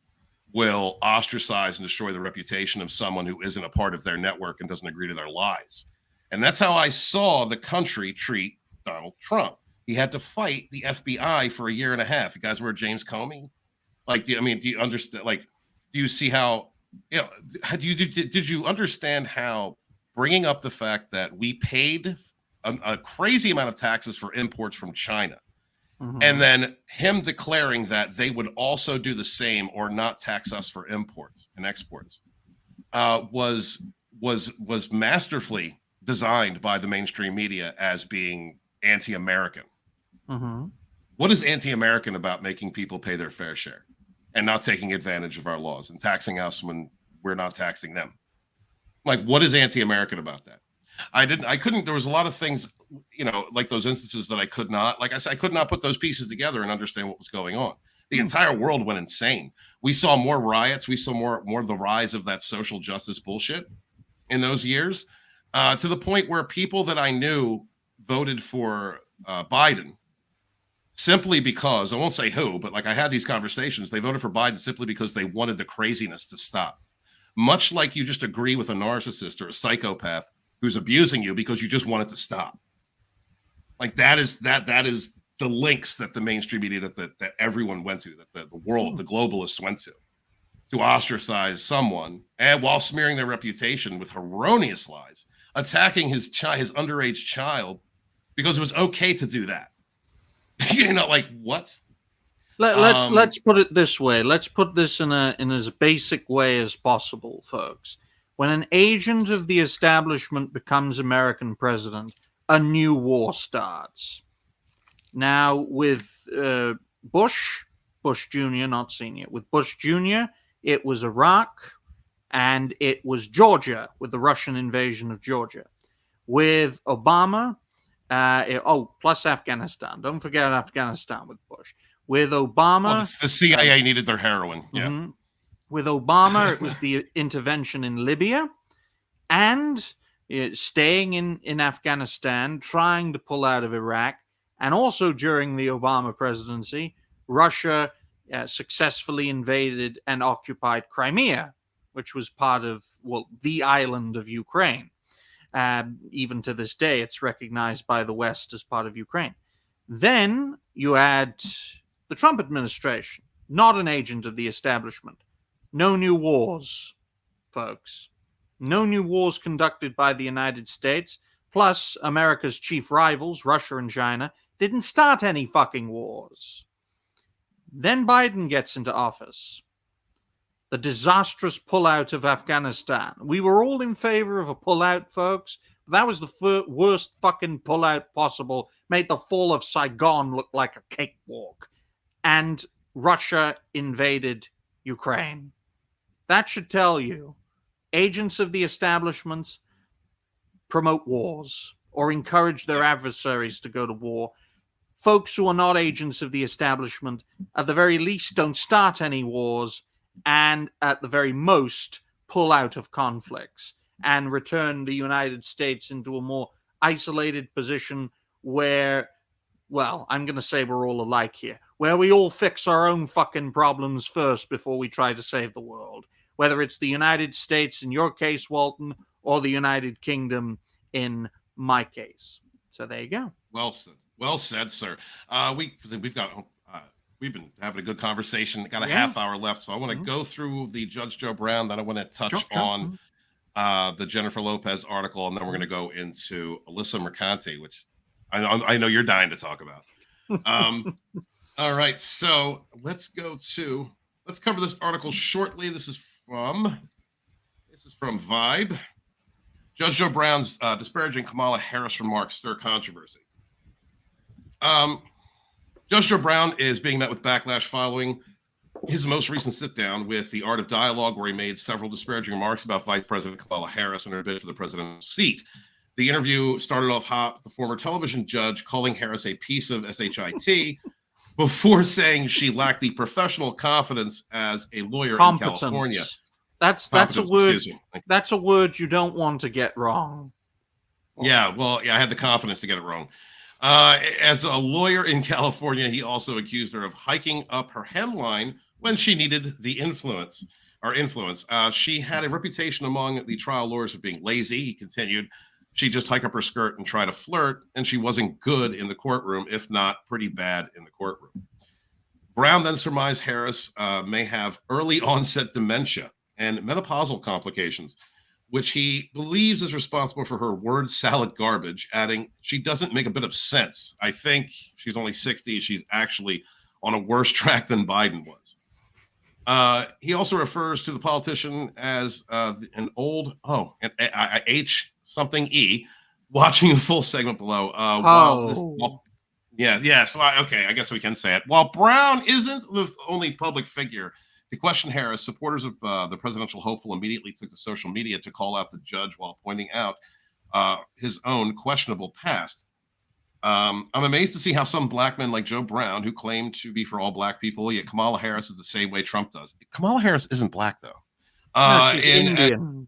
will ostracize and destroy the reputation of someone who isn't a part of their network and doesn't agree to their lies. And that's how I saw the country treat Donald Trump. He had to fight the FBI for 1.5 years. You guys remember James Comey? Like, do you understand? Like, do you see how, you know, did you understand how bringing up the fact that we paid a crazy amount of taxes for imports from China, and then him declaring that they would also do the same or not tax us for imports and exports, was masterfully designed by the mainstream media as being anti-American. What is anti-American about making people pay their fair share and not taking advantage of our laws and taxing us when we're not taxing them? Like, what is anti-American about that? I couldn't. There was a lot of things, like those instances that I could not. Like I said, I could not put those pieces together and understand what was going on. The entire world went insane. We saw more riots. We saw more of the rise of that social justice bullshit in those years, to the point where people that I knew voted for Biden simply because, I won't say who, but like I had these conversations. They voted for Biden simply because they wanted the craziness to stop. Much like you just agree with a narcissist or a psychopath who's abusing you because you just want it to stop. Like that is the links that the mainstream media that everyone went to, that the world, the globalists went to ostracize someone, and while smearing their reputation with erroneous lies, attacking his underage child because it was okay to do that. Like what? Let's put it this way. Let's put this in as basic way as possible, folks. When an agent of the establishment becomes American president, a new war starts. Now, with Bush Jr., not Senior, with Bush Jr., it was Iraq and it was Georgia with the Russian invasion of Georgia. With Obama, plus Afghanistan. Don't forget Afghanistan with Bush. With Obama... Well, the CIA needed their heroin. Yeah. Mm-hmm. With Obama, it was the intervention in Libya and staying in Afghanistan, trying to pull out of Iraq. And also during the Obama presidency, Russia successfully invaded and occupied Crimea, which was part of, the island of Ukraine. Even to this day, it's recognized by the West as part of Ukraine. Then you add the Trump administration, not an agent of the establishment. No new wars, folks. No new wars conducted by the United States. Plus, America's chief rivals, Russia and China, didn't start any fucking wars. Then Biden gets into office. The disastrous pullout of Afghanistan. We were all in favor of a pullout, folks. That was the worst fucking pullout possible. Made the fall of Saigon look like a cakewalk. And Russia invaded Ukraine. That should tell you, agents of the establishments promote wars or encourage their adversaries to go to war. Folks who are not agents of the establishment, at the very least, don't start any wars, and at the very most, pull out of conflicts and return the United States into a more isolated position where, I'm going to say we're all alike here, where we all fix our own fucking problems first before we try to save the world. Whether it's the United States, in your case, Walton, or the United Kingdom, in my case. So there you go. Well said, sir. We've been having a good conversation. Got a half hour left, so I want to go through the Judge Joe Brown. Then I want to touch on the Jenniferlopez article, and then we're going to go into Alyssa Mercante, which I know you're dying to talk about. All right, so let's cover this article shortly. This is from Vibe. Judge Joe Brown's disparaging Kamala Harris remarks stir controversy. Judge Joe Brown is being met with backlash following his most recent sit-down with the Art of Dialogue, where he made several disparaging remarks about Vice President Kamala Harris and her bid for the presidential seat. The interview started off hot with the former television judge calling Harris a piece of SHIT before saying she lacked the professional confidence as a lawyer in California. That's a word. That's a word you don't want to get wrong. Yeah, I had the confidence to get it wrong. As a lawyer in California, he also accused her of hiking up her hemline when she needed the influence. She had a reputation among the trial lawyers of being lazy. He continued, she'd just hike up her skirt and try to flirt, and she wasn't good in the courtroom, if not pretty bad in the courtroom. Brown then surmised Harris may have early onset dementia and menopausal complications, which he believes is responsible for her word salad garbage, adding, she doesn't make a bit of sense. I think she's only 60. She's actually on a worse track than Biden was. He also refers to the politician as an old, H something E, watching the full segment below. So I guess we can say it. While Brown isn't the only public figure to question Harris, supporters of the presidential hopeful immediately took to social media to call out the judge while pointing out his own questionable past. I'm amazed to see how some black men like Joe Brown, who claim to be for all black people, yet Kamala Harris is the same way Trump does. Kamala Harris isn't black, though. No, she's Indian.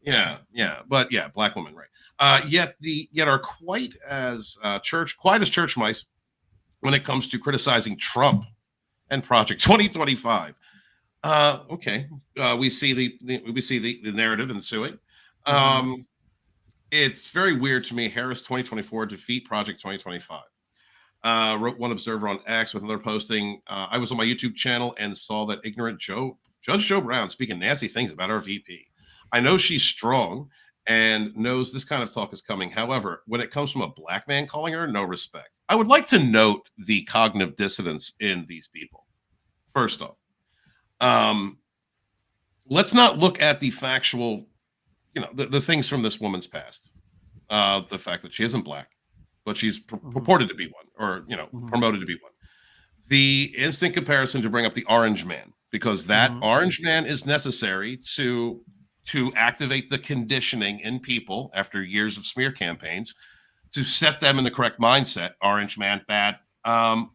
Yeah, but yeah, black woman, right? Yet are quite as church mice when it comes to criticizing Trump and Project 2025. Okay, we see the narrative ensuing. It's very weird to me. Harris 2024 defeat Project 2025. Wrote one observer on X with another posting. I was on my YouTube channel and saw that ignorant Judge Joe Brown speaking nasty things about our VP. I know she's strong and knows this kind of talk is coming. However, when it comes from a black man calling her, no respect. I would like to note the cognitive dissonance in these people. First off, let's not look at the factual, the things from this woman's past. The fact that she isn't black, but she's purported to be one, or promoted to be one. The instant comparison to bring up the orange man, because that orange man is necessary to activate the conditioning in people after years of smear campaigns to set them in the correct mindset. Orange man, bad. And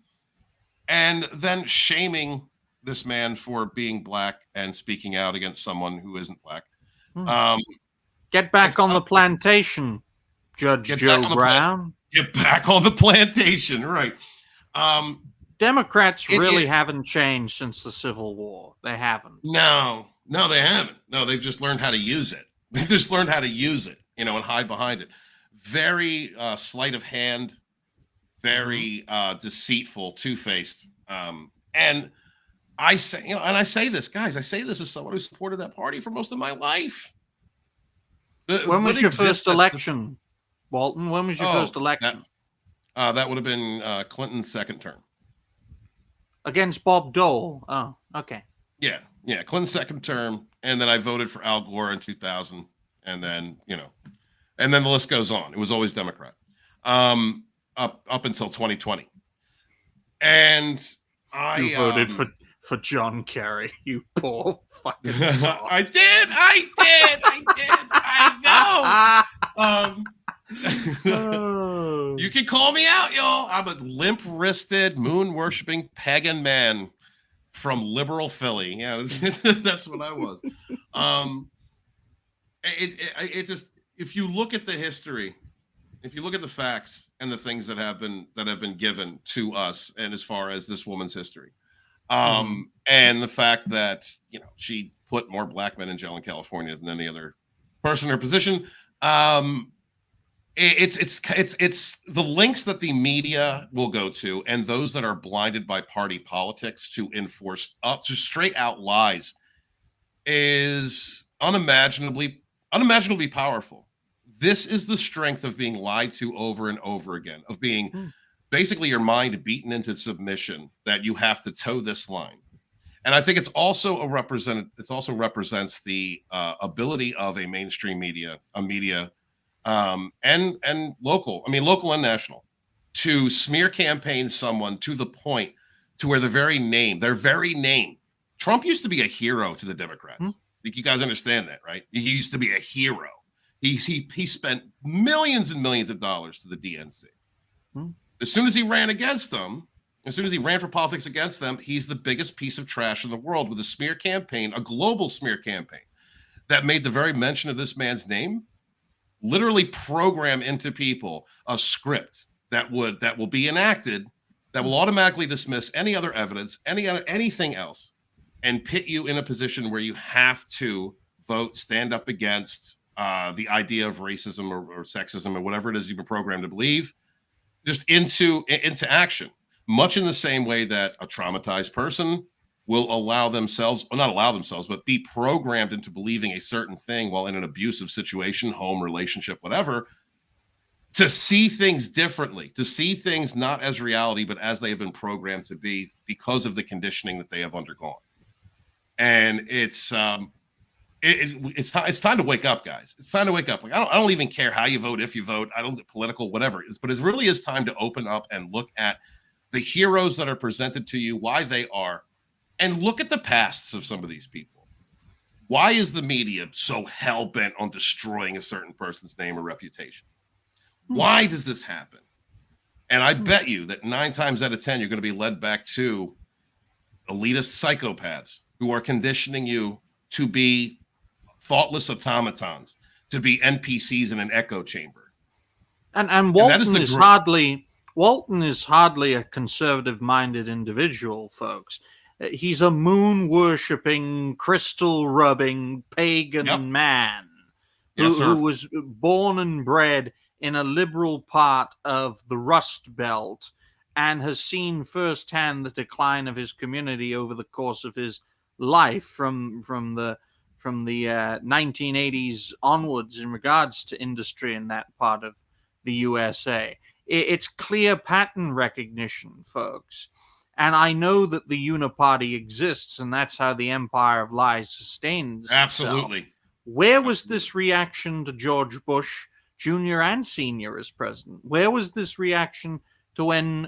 then shaming this man for being black and speaking out against someone who isn't black. Get back on the plantation, Judge Joe Brown. Get back on the plantation, right. Democrats really haven't changed since the Civil War. They haven't. No, they haven't. No, they've just learned how to use it. They've just learned how to use it, and hide behind it. Very sleight of hand, very deceitful, two-faced. And I say this, guys, I say this as someone who supported that party for most of my life. When was your first election, Walton? When was your first election? That would have been Clinton's second term. Against Bob Dole. Oh, okay. Yeah, Clinton's second term, and then I voted for Al Gore in 2000, and then and then the list goes on. It was always Democrat, up until 2020, and you voted for John Kerry. You poor fucking. I did. I know. You can call me out, y'all. I'm a limp-wristed, moon-worshipping pagan man from liberal Philly. Yeah, that's what I was. It just, if you look at the history, if you look at the facts and the things that have been given to us, and as far as this woman's history, and the fact that she put more black men in jail in California than any other person in her position. It's the links that the media will go to, and those that are blinded by party politics to enforce up to straight out lies, is unimaginably powerful. This is the strength of being lied to over and over again, of being basically your mind beaten into submission that you have to toe this line. And I think it's also represents the ability of a mainstream media, and local and national, to smear campaign someone to the point to where their very name. Trump used to be a hero to the Democrats. I think you guys understand that, right? He used to be a hero. He spent millions and millions of dollars to the DNC. As soon as he ran against them, as soon as he ran for politics against them, he's the biggest piece of trash in the world, with a smear campaign, a global smear campaign that made the very mention of this man's name literally program into people a script that will be enacted, that will automatically dismiss any other evidence, anything else, and pit you in a position where you have to stand up against the idea of racism or sexism or whatever it is you've been programmed to believe, just into action. Much in the same way that a traumatized person will be programmed into believing a certain thing while in an abusive situation, home, relationship, whatever, to see things differently, to see things not as reality, but as they have been programmed to be because of the conditioning that they have undergone. And it's time to wake up, guys. It's time to wake up. Like, I don't even care how you vote, if you vote. I don't get political, whatever it is, but it really is time to open up and look at the heroes that are presented to you, why they are, and look at the pasts of some of these people. Why is the media so hell-bent on destroying a certain person's name or reputation? Why does this happen? And I bet you that 9 times out of 10, you're going to be led back to elitist psychopaths who are conditioning you to be thoughtless automatons, to be NPCs in an echo chamber. And Walton is hardly a conservative-minded individual, folks. He's a moon-worshipping, crystal-rubbing pagan man who was born and bred in a liberal part of the Rust Belt and has seen firsthand the decline of his community over the course of his life from the 1980s onwards in regards to industry in that part of the USA. It's clear pattern recognition, folks. And I know that the uniparty exists, and that's how the empire of lies sustains itself. Absolutely. Where was this reaction to George Bush Jr. and Sr. as president? Where was this reaction to when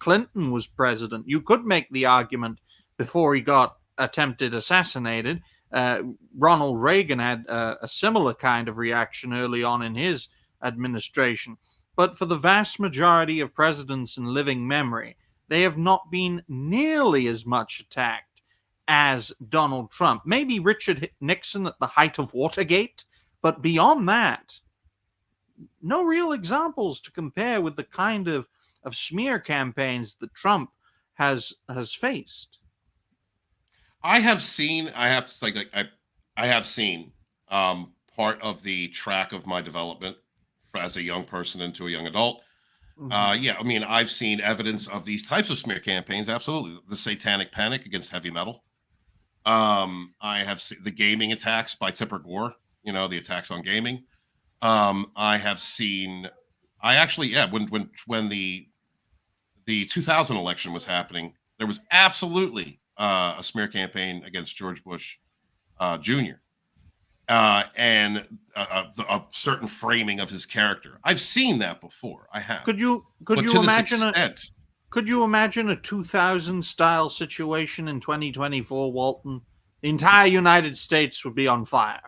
Clinton was president? You could make the argument before he got attempted assassinated. Ronald Reagan had a similar kind of reaction early on in his administration. But for the vast majority of presidents in living memory, they have not been nearly as much attacked as Donald Trump. Maybe Richard Nixon at the height of Watergate, but beyond that, no real examples to compare with the kind of smear campaigns that Trump has faced. I have seen part of the track of my development as a young person into a young adult. Yeah, I mean, I've seen evidence of these types of smear campaigns. Absolutely. The satanic panic against heavy metal. I have seen the gaming attacks by Tipper Gore, the attacks on gaming. I have seen, when the 2000 election was happening, there was absolutely a smear campaign against George Bush Jr. And a certain framing of his character. I've seen that before. I have. Could you imagine a 2000 style situation in 2024, Walton? The entire United States would be on fire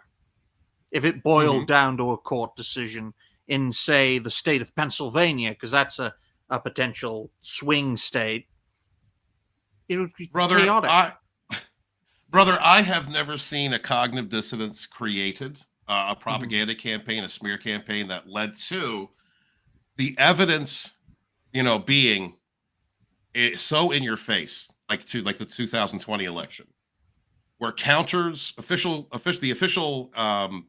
if it boiled down to a court decision in, say, the state of Pennsylvania, because that's a potential swing state. It would be chaotic. Brother, I have never seen a cognitive dissonance created, a propaganda campaign, a smear campaign that led to the evidence, being so in your face, like the 2020 election, where counters, the official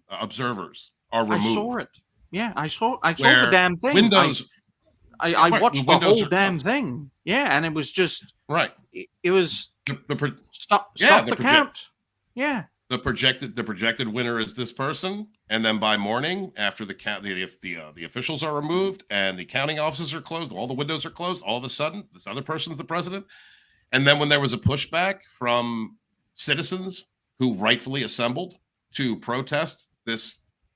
observers are removed. I saw it. Yeah, I saw the damn thing. Windows. I watched the whole damn thing. Yeah, and it was just right. It was stop the count. Yeah. The projected winner is this person, and then by morning, after the count, the officials are removed and the counting offices are closed, all the windows are closed. All of a sudden, this other person's the president. And then when there was a pushback from citizens who rightfully assembled to protest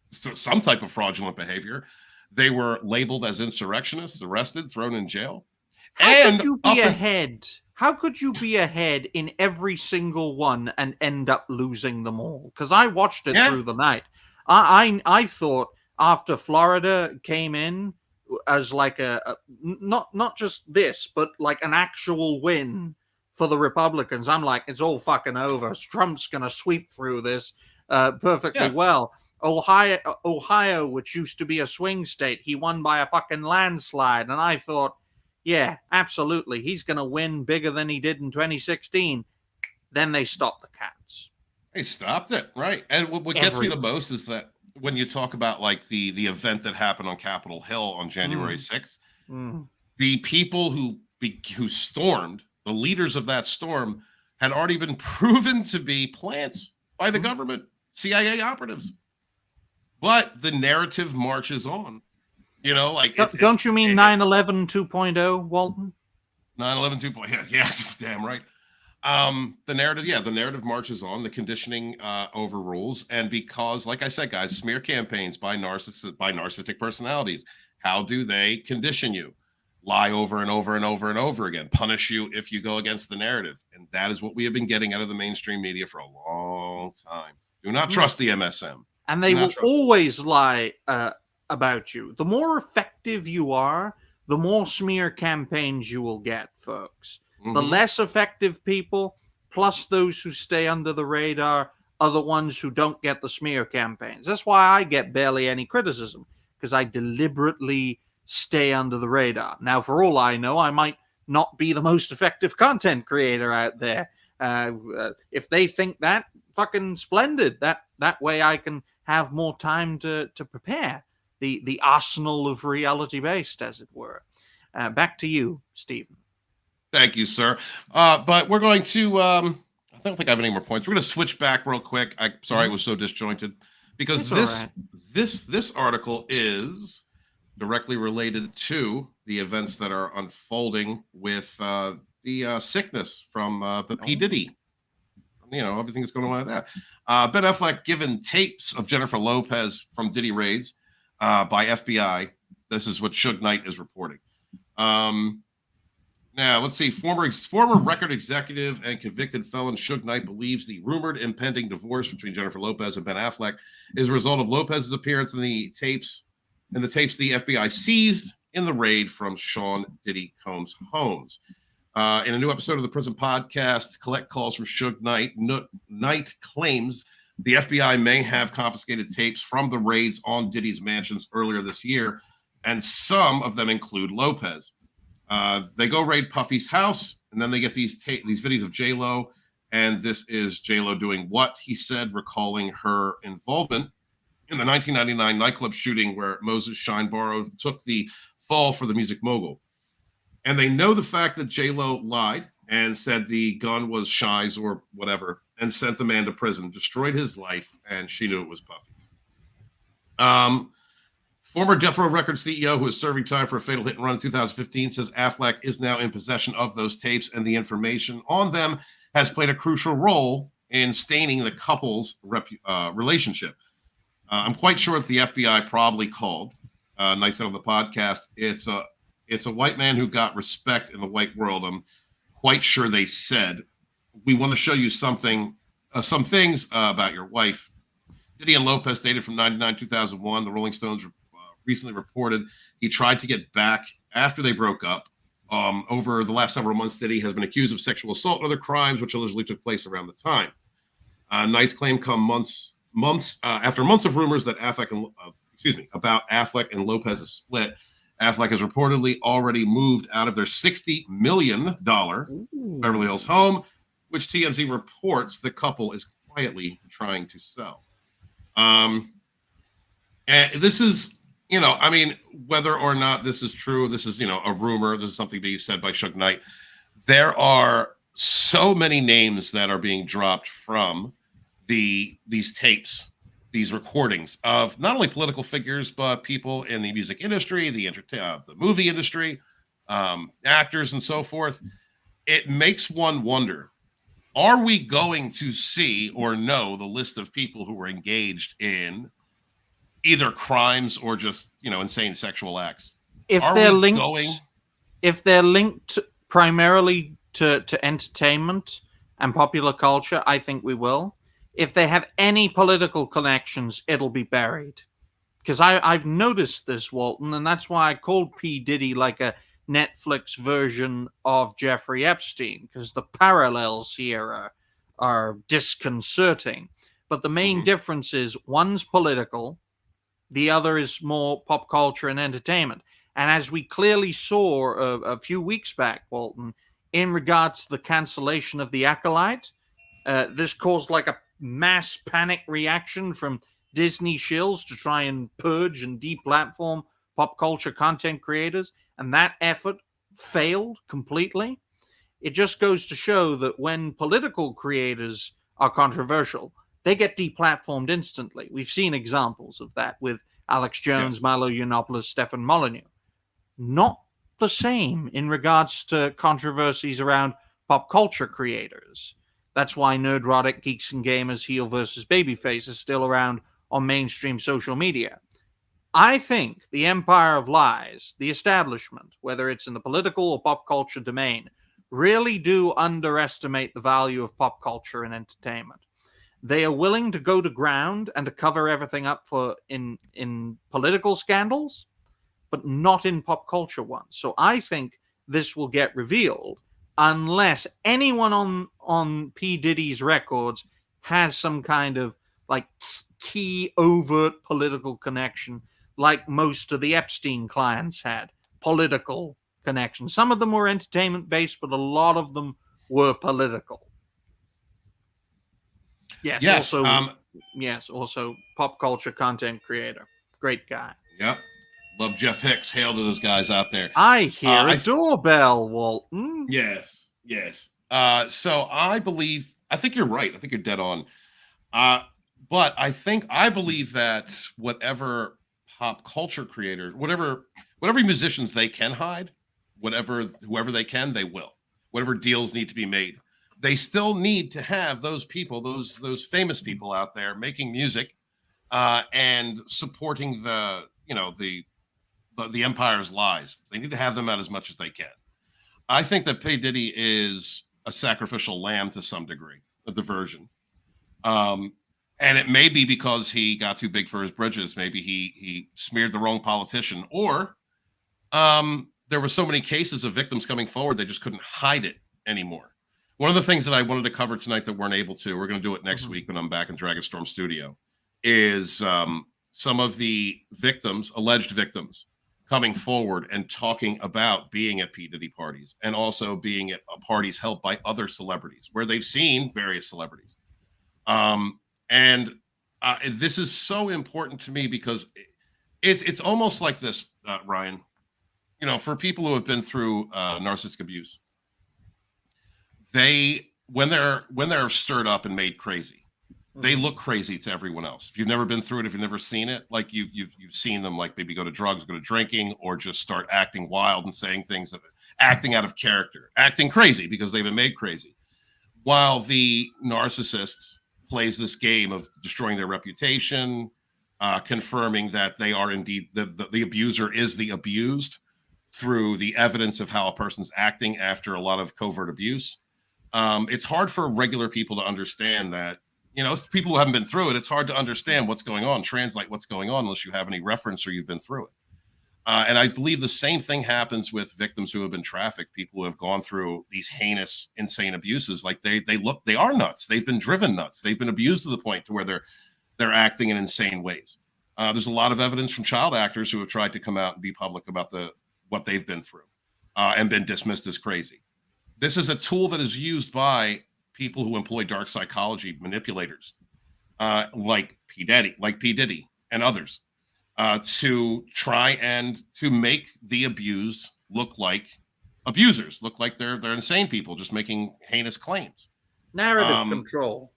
some type of fraudulent behavior, they were labeled as insurrectionists, arrested, thrown in jail. How could you be ahead? How could you be ahead in every single one and end up losing them all? Because I watched it through the night. I thought after Florida came in as like not just this, but like an actual win for the Republicans, I'm like, it's all fucking over. Trump's gonna sweep through this perfectly well. Ohio, which used to be a swing state, he won by a fucking landslide, and I thought, yeah, absolutely. He's going to win bigger than he did in 2016. Then they stopped the cats. They stopped it, right? And what gets me the most is that when you talk about like the event that happened on Capitol Hill on January 6th, the people who stormed, the leaders of that storm, had already been proven to be plants by the government, CIA operatives. But the narrative marches on. Don't you mean 9/11 2.0, Walton? 9/11 2.0, yes, damn right. The narrative marches on. The conditioning overrules, and because, like I said, guys, smear campaigns by narcissistic personalities. How do they condition you? Lie over and over and over and over again. Punish you if you go against the narrative, and that is what we have been getting out of the mainstream media for a long long time. Do not trust the MSM. And they will always lie about you. The more effective you are, the more smear campaigns you will get, folks. The less effective people, plus those who stay under the radar, are the ones who don't get the smear campaigns. That's why I get barely any criticism, because I deliberately stay under the radar. Now, for all I know, I might not be the most effective content creator out there. If they think that, fucking splendid. That way I can have more time to prepare the arsenal of reality-based, as it were. Back to you, Stephen. Thank you, sir. But we're going to, I don't think I have any more points. We're going to switch back real quick. I'm sorry it was so disjointed, because this article is directly related to the events that are unfolding with the sickness from the P. Diddy. You know, everything that's going on with that. Ben Affleck given tapes of Jenniferlopez from Diddy raids by FBI. This is what Suge Knight is reporting. Now, let's see. Former record executive and convicted felon Suge Knight believes the rumored impending divorce between Jenniferlopez and Ben Affleck is a result of Lopez's appearance in the tapes the FBI seized in the raid from Sean Diddy Combs' homes. In a new episode of the Prison Podcast, Collect Calls from Suge Knight, Knight claims the FBI may have confiscated tapes from the raids on Diddy's mansions earlier this year, and some of them include Lopez. They go raid Puffy's house, and then they get these videos of J-Lo, and this is J-Lo doing what he said, recalling her involvement in the 1999 nightclub shooting where Moses Shineborough took the fall for the music mogul. And they know the fact that J-Lo lied and said the gun was Shy's or whatever, and sent the man to prison, destroyed his life, and she knew it was Puffy's. Former Death Row Records CEO who is serving time for a fatal hit and run in 2015 says Affleck is now in possession of those tapes, and the information on them has played a crucial role in staining the couple's relationship. I'm quite sure that the FBI probably called. Knight said on the podcast, it's a white man who got respect in the white world. I'm quite sure they said, we want to show you some things about your wife. Diddy and Lopez dated from 1999-2001. The Rolling Stones recently reported he tried to get back after they broke up. Over the last several months, Diddy has been accused of sexual assault and other crimes, which allegedly took place around the time. Knight's claim come after months of rumors that about Affleck and Lopez's split. Affleck has reportedly already moved out of their $60 million Beverly Hills home, which TMZ reports the couple is quietly trying to sell. And this is, whether or not this is true, this is, a rumor. This is something being said by Suge Knight. There are so many names that are being dropped from these tapes, these recordings of not only political figures, but people in the music industry, the movie industry, actors, and so forth. It makes one wonder, are we going to see or know the list of people who were engaged in either crimes or just, insane sexual acts? If they're linked primarily to entertainment and popular culture, I think we will. If they have any political connections, it'll be buried. Because I've noticed this, Walton, and that's why I called P. Diddy like a Netflix version of Jeffrey Epstein, because the parallels here are disconcerting. But the main difference is one's political, the other is more pop culture and entertainment. And as we clearly saw a few weeks back, Walton, in regards to the cancellation of The Acolyte, this caused like a mass panic reaction from Disney shills to try and purge and deplatform pop culture content creators, and that effort failed completely. It just goes to show that when political creators are controversial, they get deplatformed instantly. We've seen examples of that with Alex Jones, Milo Yiannopoulos, Stefan Molyneux. Not the same in regards to controversies around pop culture creators. That's why Nerdrotic, Geeks and Gamers, Heel versus Babyface is still around on mainstream social media. I think the empire of lies, the establishment, whether it's in the political or pop culture domain, really do underestimate the value of pop culture and entertainment. they are willing to go to ground and to cover everything up for in political scandals, but not in pop culture ones. So I think this will get revealed unless anyone on P. Diddy's records has some kind of like key overt political connection, like most of the Epstein clients had political connections. Some of them were entertainment based, but a lot of them were political. Yes. Also pop culture content creator. Great guy. Yep. Love Jeff Hicks. Hail to those guys out there. I hear a doorbell, Walton. Yes. So I think you're right. I think you're dead on. But I believe that whatever pop culture creators, whatever musicians they can hide, whoever they can, they will. Whatever deals need to be made, they still need to have those people, those famous people out there making music and supporting the empire's lies. They need to have them out as much as they can. I think that P. Diddy is a sacrificial lamb to some degree, a diversion. And it may be because he got too big for his britches. Maybe he smeared the wrong politician, or there were so many cases of victims coming forward, they just couldn't hide it anymore. One of the things that I wanted to cover tonight that we're able to, we're going to do it next week when I'm back in Dragonstorm Studio, is some of the victims, alleged victims, coming forward and talking about being at P. Diddy parties and also being at parties held by other celebrities where they've seen various celebrities. This is so important to me because it's almost like this, Ryan. For people who have been through narcissistic abuse, when they're stirred up and made crazy, they look crazy to everyone else. If you've never been through it, if you've never seen it, like you've seen them like maybe go to drugs, go to drinking, or just start acting wild and saying things that acting out of character, acting crazy because they've been made crazy. While the narcissist plays this game of destroying their reputation, confirming that they are indeed the abuser is the abused through the evidence of how a person's acting after a lot of covert abuse. It's hard for regular people to understand that. People who haven't been through it, it's hard to understand what's going on, translate what's going on unless you have any reference or you've been through it. And I believe the same thing happens with victims who have been trafficked, people who have gone through these heinous, insane abuses. Like they are nuts. They've been driven nuts. They've been abused to the point to where they're acting in insane ways. There's a lot of evidence from child actors who have tried to come out and be public about what they've been through and been dismissed as crazy. This is a tool that is used by people who employ dark psychology manipulators, like P. Diddy and others, to try and to make the abused look like abusers, look like they're insane people just making heinous claims. Narrative control.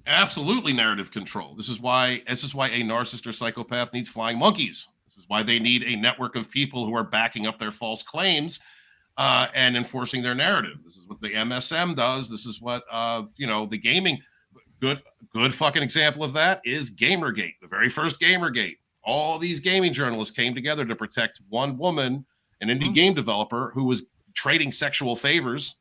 Absolutely narrative control. This is why a narcissist or psychopath needs flying monkeys. This is why they need a network of people who are backing up their false claims and enforcing their narrative. This is what the MSM does. This is what the gaming. Good fucking example of that is Gamergate, the very first Gamergate. All these gaming journalists came together to protect one woman, an indie game developer who was trading sexual favors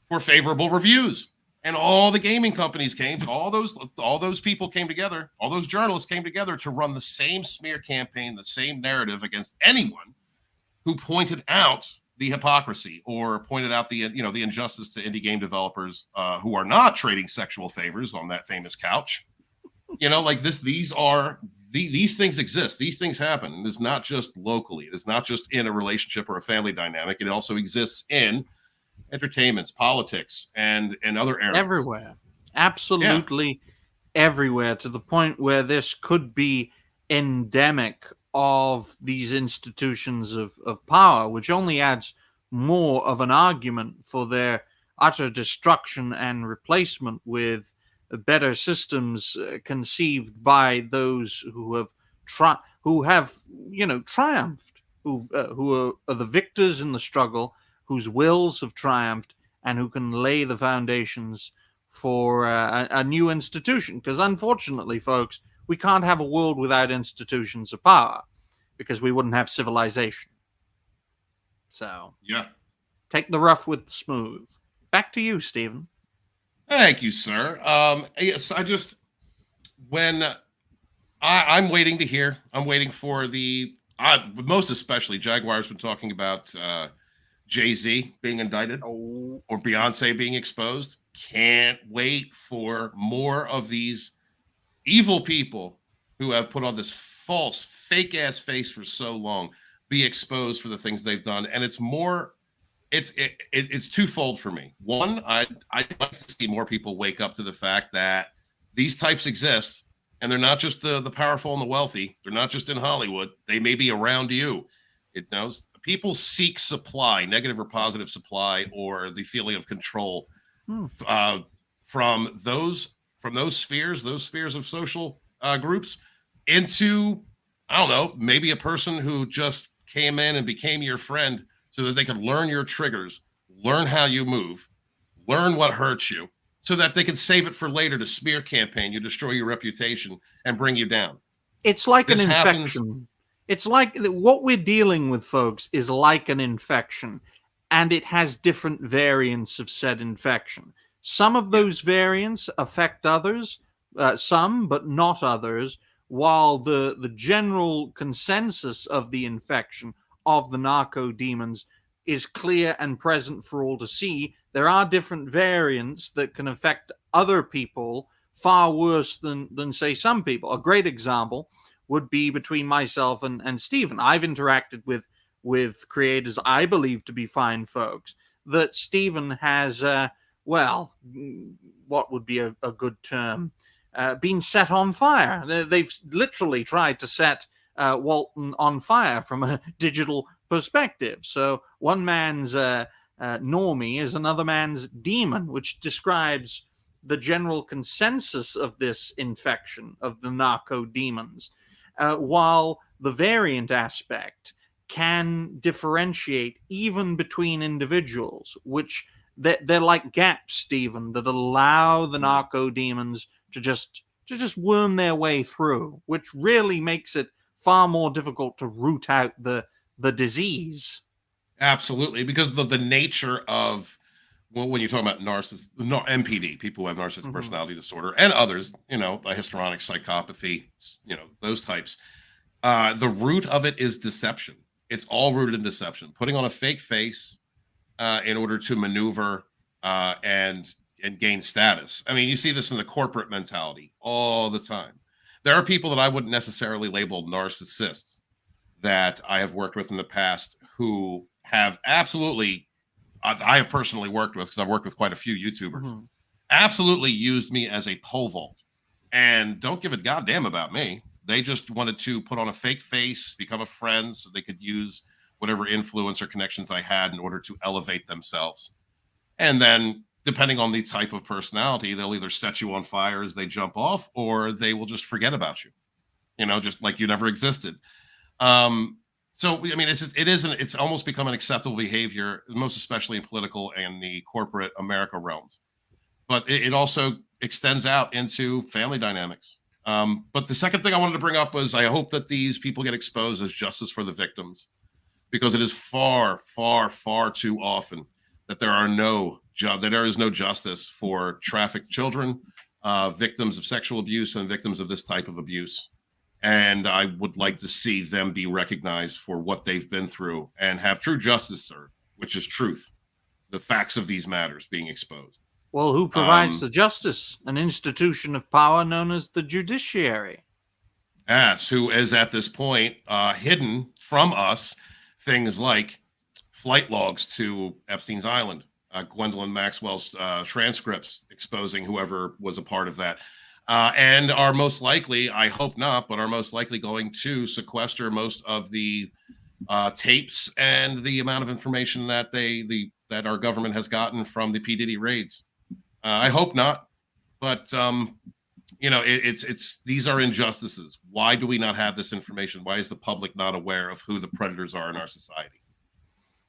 for favorable reviews. And all the gaming companies came, all those people came together, all those journalists came together to run the same smear campaign, the same narrative against anyone who pointed out the hypocrisy or pointed out the injustice to indie game developers who are not trading sexual favors on that famous couch. Like this, these things exist. These things happen. And it's not just locally. It is not just in a relationship or a family dynamic. It also exists in entertainments, politics, and other areas. Everywhere. Absolutely everywhere, to the point where this could be endemic of these institutions of power, which only adds more of an argument for their utter destruction and replacement with better systems conceived by those who have triumphed, who are the victors in the struggle, whose wills have triumphed, and who can lay the foundations for a new institution. Because unfortunately, folks, we can't have a world without institutions of power, because we wouldn't have civilization. So, yeah, take the rough with the smooth. Back to you, Stephen. Thank you, sir. Yes, when I'm waiting to hear. I'm waiting for most especially Jaguar's been talking about Jay-Z being indicted or Beyonce being exposed. Can't wait for more of these evil people who have put on this false, fake ass face for so long be exposed for the things they've done. And it's more, it's twofold for me. One, I'd like to see more people wake up to the fact that these types exist, and they're not just the powerful and the wealthy. They're not just in Hollywood. They may be around you. It knows people seek supply, negative or positive supply, or the feeling of control from those spheres of social groups into, I don't know, maybe a person who just came in and became your friend so that they could learn your triggers, learn how you move, learn what hurts you, so that they can save it for later to smear campaign you, destroy your reputation, and bring you down. It's like an infection. It's like what we're dealing with, folks, is like an infection, and it has different variants of said infection. Some of those variants affect others, some, but not others, while the general consensus of the infection of the narco demons is clear and present for all to see. There are different variants that can affect other people far worse than say, some people. A great example would be between myself and Stephen. I've interacted with creators I believe to be fine folks, that Stephen has, well, what would be a good term? Been set on fire. They've literally tried to set Walton on fire from a digital perspective. So one man's normie is another man's demon, which describes the general consensus of this infection of the narco demons, while the variant aspect can differentiate even between individuals, which they're like gaps, Stephen, that allow the narco demons to just worm their way through, which really makes it far more difficult to root out the disease. Absolutely, because the nature of, well, when you talk about NPD, people who have narcissistic personality disorder, and others, the histrionic psychopathy, those types, the root of it is deception. It's all rooted in deception, putting on a fake face in order to maneuver and gain status. I mean, you see this in the corporate mentality all the time. There are people that I wouldn't necessarily label narcissists that I have worked with in the past who have absolutely, I have personally worked with, because I've worked with quite a few YouTubers, absolutely used me as a pole vault and don't give a goddamn about me. They just wanted to put on a fake face, become a friend, so they could use whatever influence or connections I had in order to elevate themselves. And then, depending on the type of personality, they'll either set you on fire as they jump off, or they will just forget about you, just like you never existed. So, I mean, it's almost become an acceptable behavior, most especially in political and the corporate America realms. But it also extends out into family dynamics. But the second thing I wanted to bring up was I hope that these people get exposed as justice for the victims, because it is far, far, far too often that there is no justice for trafficked children, victims of sexual abuse, and victims of this type of abuse. And I would like to see them be recognized for what they've been through and have true justice served, which is truth, the facts of these matters being exposed. Well, who provides the justice? An institution of power known as the judiciary. Yes, who is at this point hidden from us things like flight logs to Epstein's Island, Gwendolyn Maxwell's transcripts exposing whoever was a part of that. And are most likely, I hope not, but are most likely going to sequester most of the tapes and the amount of information that that our government has gotten from the pdiddy raids. I hope not, but these are injustices. Why do we not have this information? Why is the public not aware of who the predators are in our society?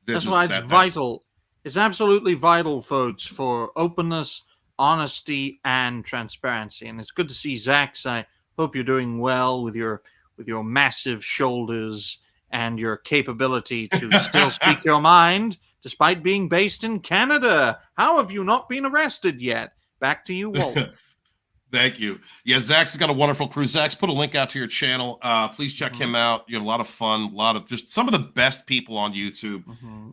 That's why it's vital. It's absolutely vital, folks, for openness, honesty, and transparency. And it's good to see Zax. I hope you're doing well with your massive shoulders and your capability to still speak your mind despite being based in Canada. How have you not been arrested yet? Back to you, Walt. Thank you. Yeah, Zach's got a wonderful crew. Zach's put a link out to your channel. Please check him out. You have a lot of fun, a lot of just some of the best people on YouTube.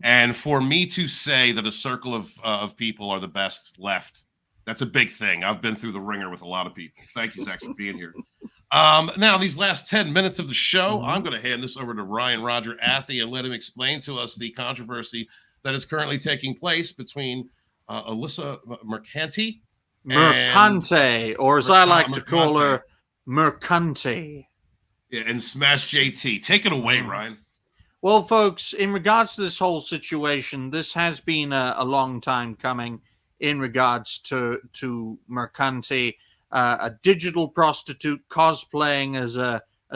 And for me to say that a circle of people are the best left, that's a big thing. I've been through the ringer with a lot of people. Thank you, Zach, for being here. Now, these last 10 minutes of the show, I'm going to hand this over to Ryan Roger Athey and let him explain to us the controversy that is currently taking place between Alyssa Mercante, or as I like to call her, Mercante. Yeah, and SmashJT. Take it away, Ryan. Well, folks, in regards to this whole situation, this has been a long time coming in regards to Mercante, a digital prostitute cosplaying as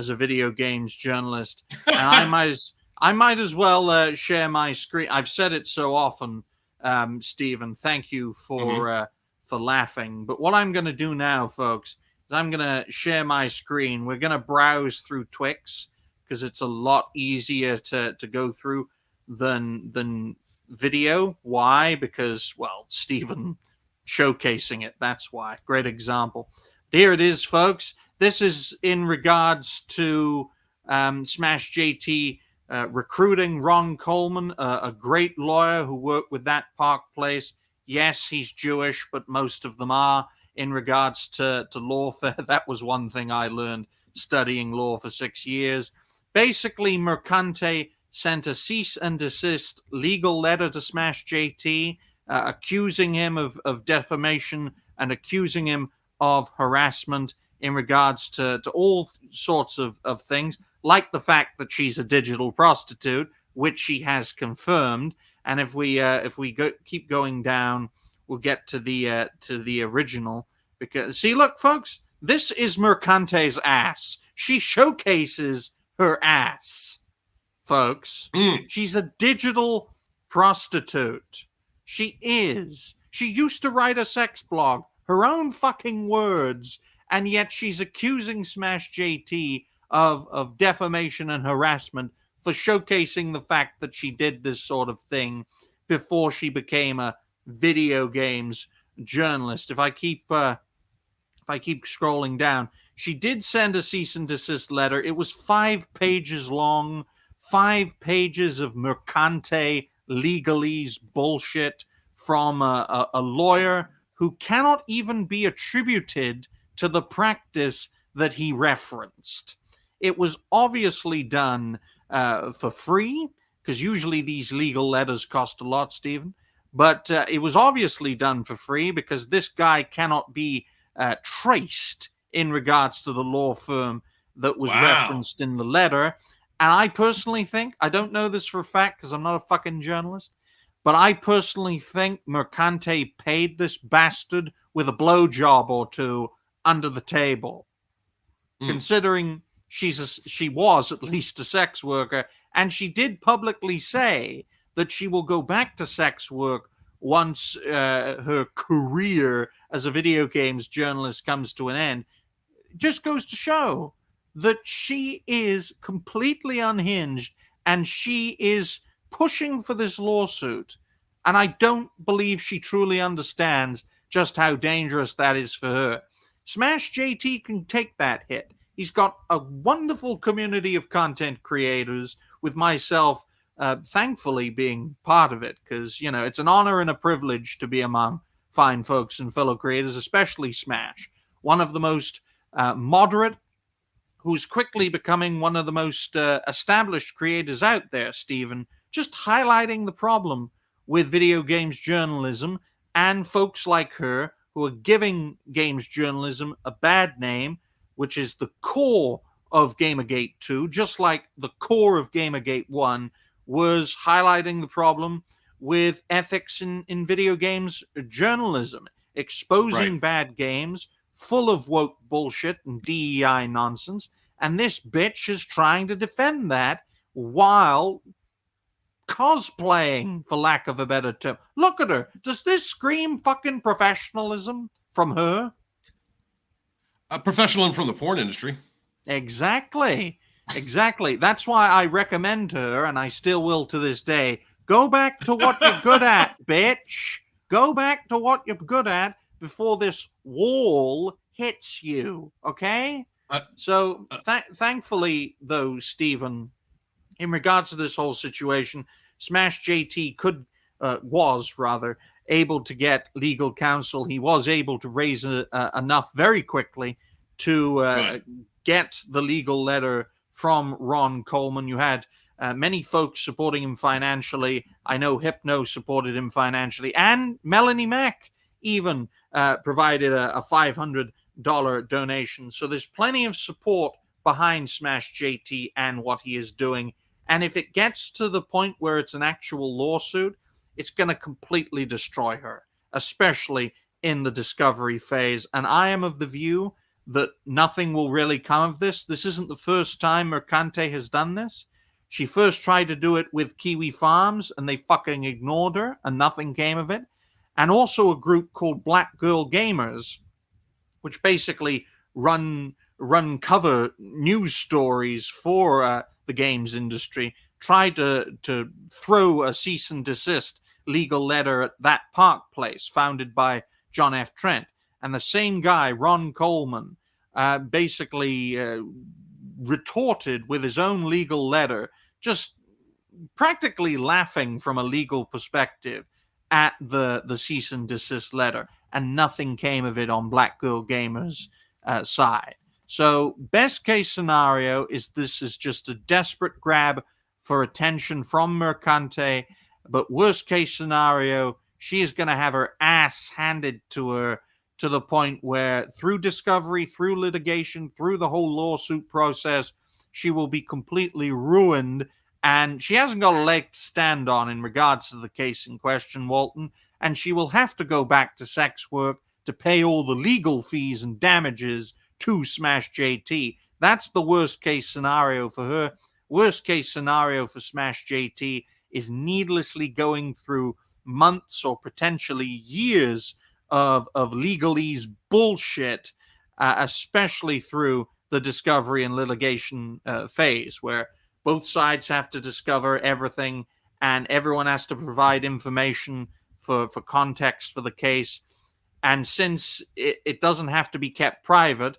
a video games journalist. And I might as well share my screen. I've said it so often, Stephen. Thank you for laughing. But what I'm going to do now, folks, is I'm going to share my screen. We're going to browse through Twix because it's a lot easier to go through than video. Why? Because, well, Stephen showcasing it. That's why. Great example. Here it is, folks. This is in regards to SmashJT recruiting Ron Coleman, a great lawyer who worked with that Park Place. Yes, he's Jewish, but most of them are. In regards to lawfare, that was one thing I learned studying law for 6 years. Basically, Mercante sent a cease and desist legal letter to SmashJT, accusing him of defamation and accusing him of harassment in regards to all sorts of things, like the fact that she's a digital prostitute, which she has confirmed. And if we keep going down, we'll get to the original. Because see, look, folks, this is Mercante's ass. She showcases her ass, folks. She's a digital prostitute. She is. She used to write a sex blog, her own fucking words, and yet she's accusing SmashJT of defamation and harassment for showcasing the fact that she did this sort of thing before she became a video games journalist. If I keep scrolling down, she did send a cease and desist letter. It was 5 pages long, 5 pages of Mercante legalese bullshit from a lawyer who cannot even be attributed to the practice that he referenced. It was obviously done for free, because usually these legal letters cost a lot, Stephen. But it was obviously done for free because this guy cannot be traced in regards to the law firm that was referenced in the letter. And I personally think, I don't know this for a fact because I'm not a fucking journalist, but I personally think Mercante paid this bastard with a blowjob or two under the table, considering she was at least a sex worker, and she did publicly say that she will go back to sex work once her career as a video games journalist comes to an end. It just goes to show that she is completely unhinged and she is pushing for this lawsuit. And I don't believe she truly understands just how dangerous that is for her. SmashJT can take that hit. He's got a wonderful community of content creators, with myself thankfully being part of it, because, you know, it's an honor and a privilege to be among fine folks and fellow creators, especially Smash, one of the most moderate, who's quickly becoming one of the most established creators out there, Stephen, just highlighting the problem with video games journalism and folks like her who are giving games journalism a bad name, which is the core of Gamergate 2, just like the core of Gamergate 1 was highlighting the problem with ethics in video games journalism, exposing bad games full of woke bullshit and DEI nonsense. And this bitch is trying to defend that while cosplaying, for lack of a better term. Look at her. Does this scream fucking professionalism from her? A professional from the porn industry. Exactly. That's why I recommend her, and I still will to this day. Go back to what you're good at, bitch. Go back to what you're good at. before this wall hits you. Okay. So thankfully, though, Stephen, in regards to this whole situation, SmashJT was able to get legal counsel. He was able to raise enough very quickly to get the legal letter from Ron Coleman. You had many folks supporting him financially. I know Hypno supported him financially, and Melanie Mack even provided a $500 donation. So there's plenty of support behind SmashJT and what he is doing. And if it gets to the point where it's an actual lawsuit, it's going to completely destroy her, especially in the discovery phase. And I am of the view that nothing will really come of this. This isn't the first time Mercante has done this. She first tried to do it with Kiwi Farms, and they fucking ignored her, and nothing came of it. And also a group called Black Girl Gamers, which basically run cover news stories for the games industry, tried to throw a cease and desist legal letter at that Park Place, founded by John F. Trent. And the same guy, Ron Coleman, basically retorted with his own legal letter, just practically laughing from a legal perspective at the cease and desist letter, and nothing came of it on Black Girl Gamers' side. So best case scenario is this is just a desperate grab for attention from Mercante, but worst case scenario, she is going to have her ass handed to her, to the point where through discovery, through litigation, through the whole lawsuit process, she will be completely ruined, and she hasn't got a leg to stand on in regards to the case in question, Walton, and she will have to go back to sex work to pay all the legal fees and damages to SmashJT. That's the worst case scenario for her. Worst case scenario for SmashJT is needlessly going through months or potentially years of legalese bullshit, especially through the discovery and litigation phase, where both sides have to discover everything and everyone has to provide information for context for the case. And since it doesn't have to be kept private,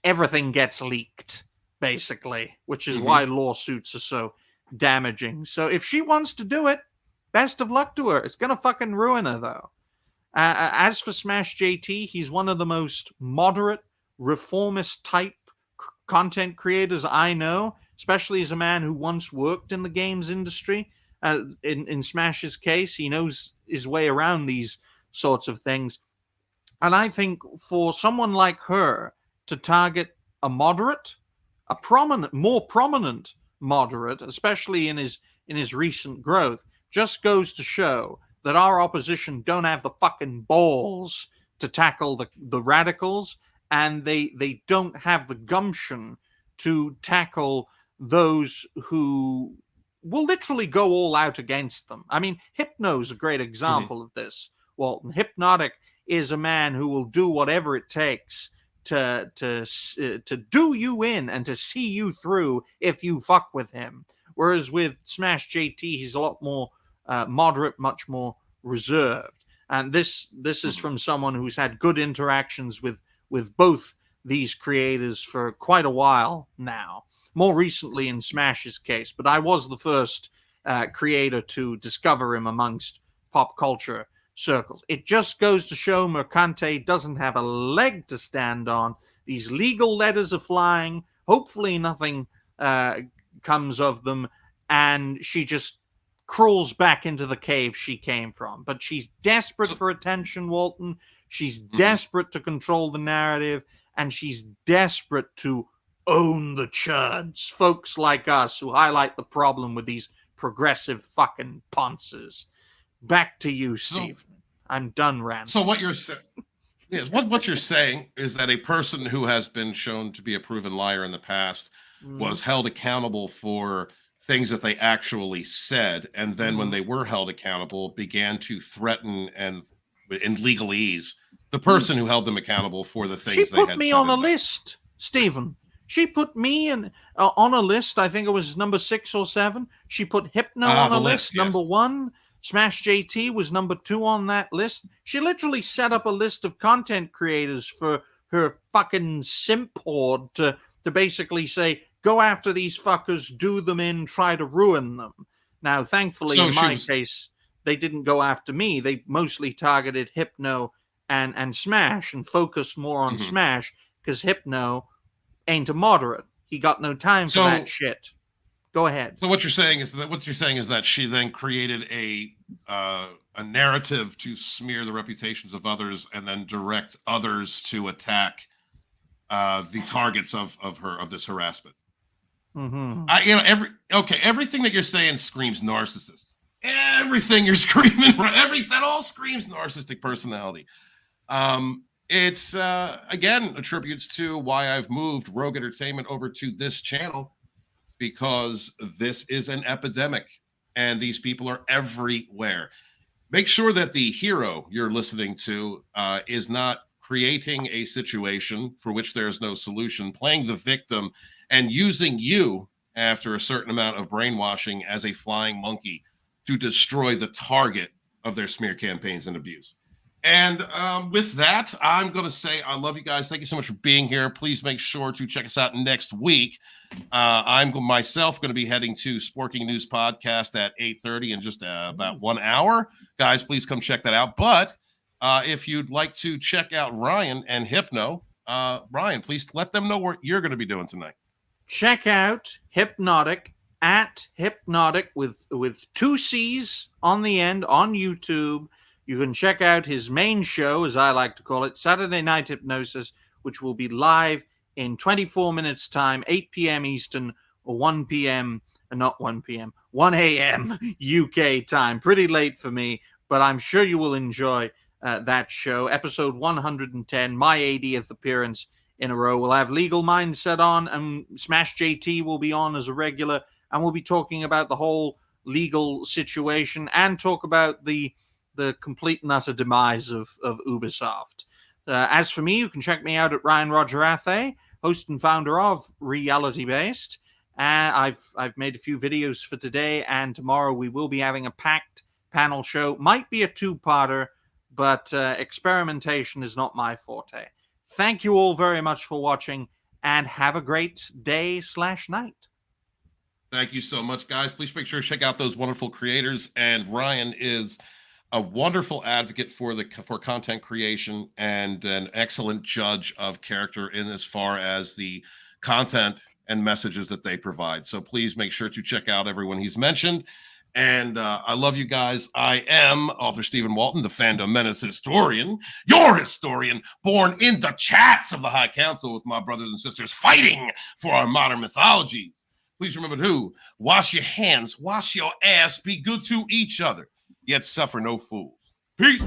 everything gets leaked, basically, which is why lawsuits are so damaging. So if she wants to do it, best of luck to her. It's going to fucking ruin her, though. As for SmashJT, he's one of the most moderate, reformist type content creators I know, especially as a man who once worked in the games industry. In Smash's case, he knows his way around these sorts of things. And I think for someone like her to target a moderate, more prominent moderate, especially in his recent growth, just goes to show that our opposition don't have the fucking balls to tackle the radicals, and they don't have the gumption to tackle those who will literally go all out against them. I mean, Hypno's a great example of this, Walton. Hypnotic is a man who will do whatever it takes to do you in and to see you through if you fuck with him. Whereas with SmashJT, he's a lot more moderate, much more reserved. And this is from someone who's had good interactions with both these creators for quite a while now. More recently in Smash's case, but I was the first creator to discover him amongst pop culture circles. It just goes to show Mercante doesn't have a leg to stand on. These legal letters are flying. Hopefully nothing comes of them, and she just crawls back into the cave she came from. But she's desperate for attention, Walton. She's desperate to control the narrative, and she's desperate to own the chuds. Folks like us who highlight the problem with these progressive fucking ponces. Back to you, Steve. I'm done ranting. So what you're saying, yes, what you're saying is that a person who has been shown to be a proven liar in the past was held accountable for things that they actually said, and then when they were held accountable, began to threaten and in legalese the person who held them accountable for the things they had said. She put me on a list, Stephen. She put me on a list. I think it was number 6 or 7. She put Hypno on a list, number 1. SmashJT was number 2 on that list. She literally set up a list of content creators for her fucking simp horde to basically say, go after these fuckers, do them in, try to ruin them. Now, thankfully, in my case, they didn't go after me. They mostly targeted Hypno and Smash and focused more on Smash because Hypno ain't a moderate. He got no time for that shit. Go ahead. So what you're saying is that she then created a narrative to smear the reputations of others and then direct others to attack the targets of this harassment. Everything that you're saying screams narcissist. Everything you're screaming, that all screams narcissistic personality. It's again attributes to why I've moved Rogue Entertainment over to this channel, because this is an epidemic and these people are everywhere. Make sure that the hero you're listening to is not creating a situation for which there is no solution, playing the victim and using you after a certain amount of brainwashing as a flying monkey to destroy the target of their smear campaigns and abuse. And with that, I'm going to say I love you guys. Thank you so much for being here. Please make sure to check us out next week. I'm myself going to be heading to Sporking News Podcast at 8:30 in just about 1 hour. Guys, please come check that out. But if you'd like to check out Ryan and Hypno, Ryan, please let them know what you're going to be doing tonight. Check out Hypnotic at Hypnotic with 2 C's on the end on YouTube. You can check out his main show, as I like to call it, Saturday Night Hypnosis, which will be live in 24 minutes time, 8 p.m. Eastern or 1 p.m. Not 1 p.m., 1 a.m. UK time. Pretty late for me, but I'm sure you will enjoy that show. Episode 110, my 80th appearance in a row. We'll have Legal Mindset on, and SmashJT will be on as a regular, and we'll be talking about the whole legal situation and talk about the complete and utter demise of Ubisoft. As for me, you can check me out at Ryan Roger Athe, host and founder of Reality Based. I've made a few videos for today, and tomorrow we will be having a packed panel show. Might be a 2-parter, but experimentation is not my forte. Thank you all very much for watching, and have a great day/night. Thank you so much, guys. Please make sure to check out those wonderful creators. And Ryan is a wonderful advocate for content creation and an excellent judge of character in as far as the content and messages that they provide. So please make sure to check out everyone he's mentioned. And I love you guys. I am author Stephen Walton, the Fandom Menace historian, your historian, born in the chats of the High Council with my brothers and sisters fighting for our modern mythologies. Please remember to wash your hands, wash your ass, be good to each other, yet suffer no fools. Peace.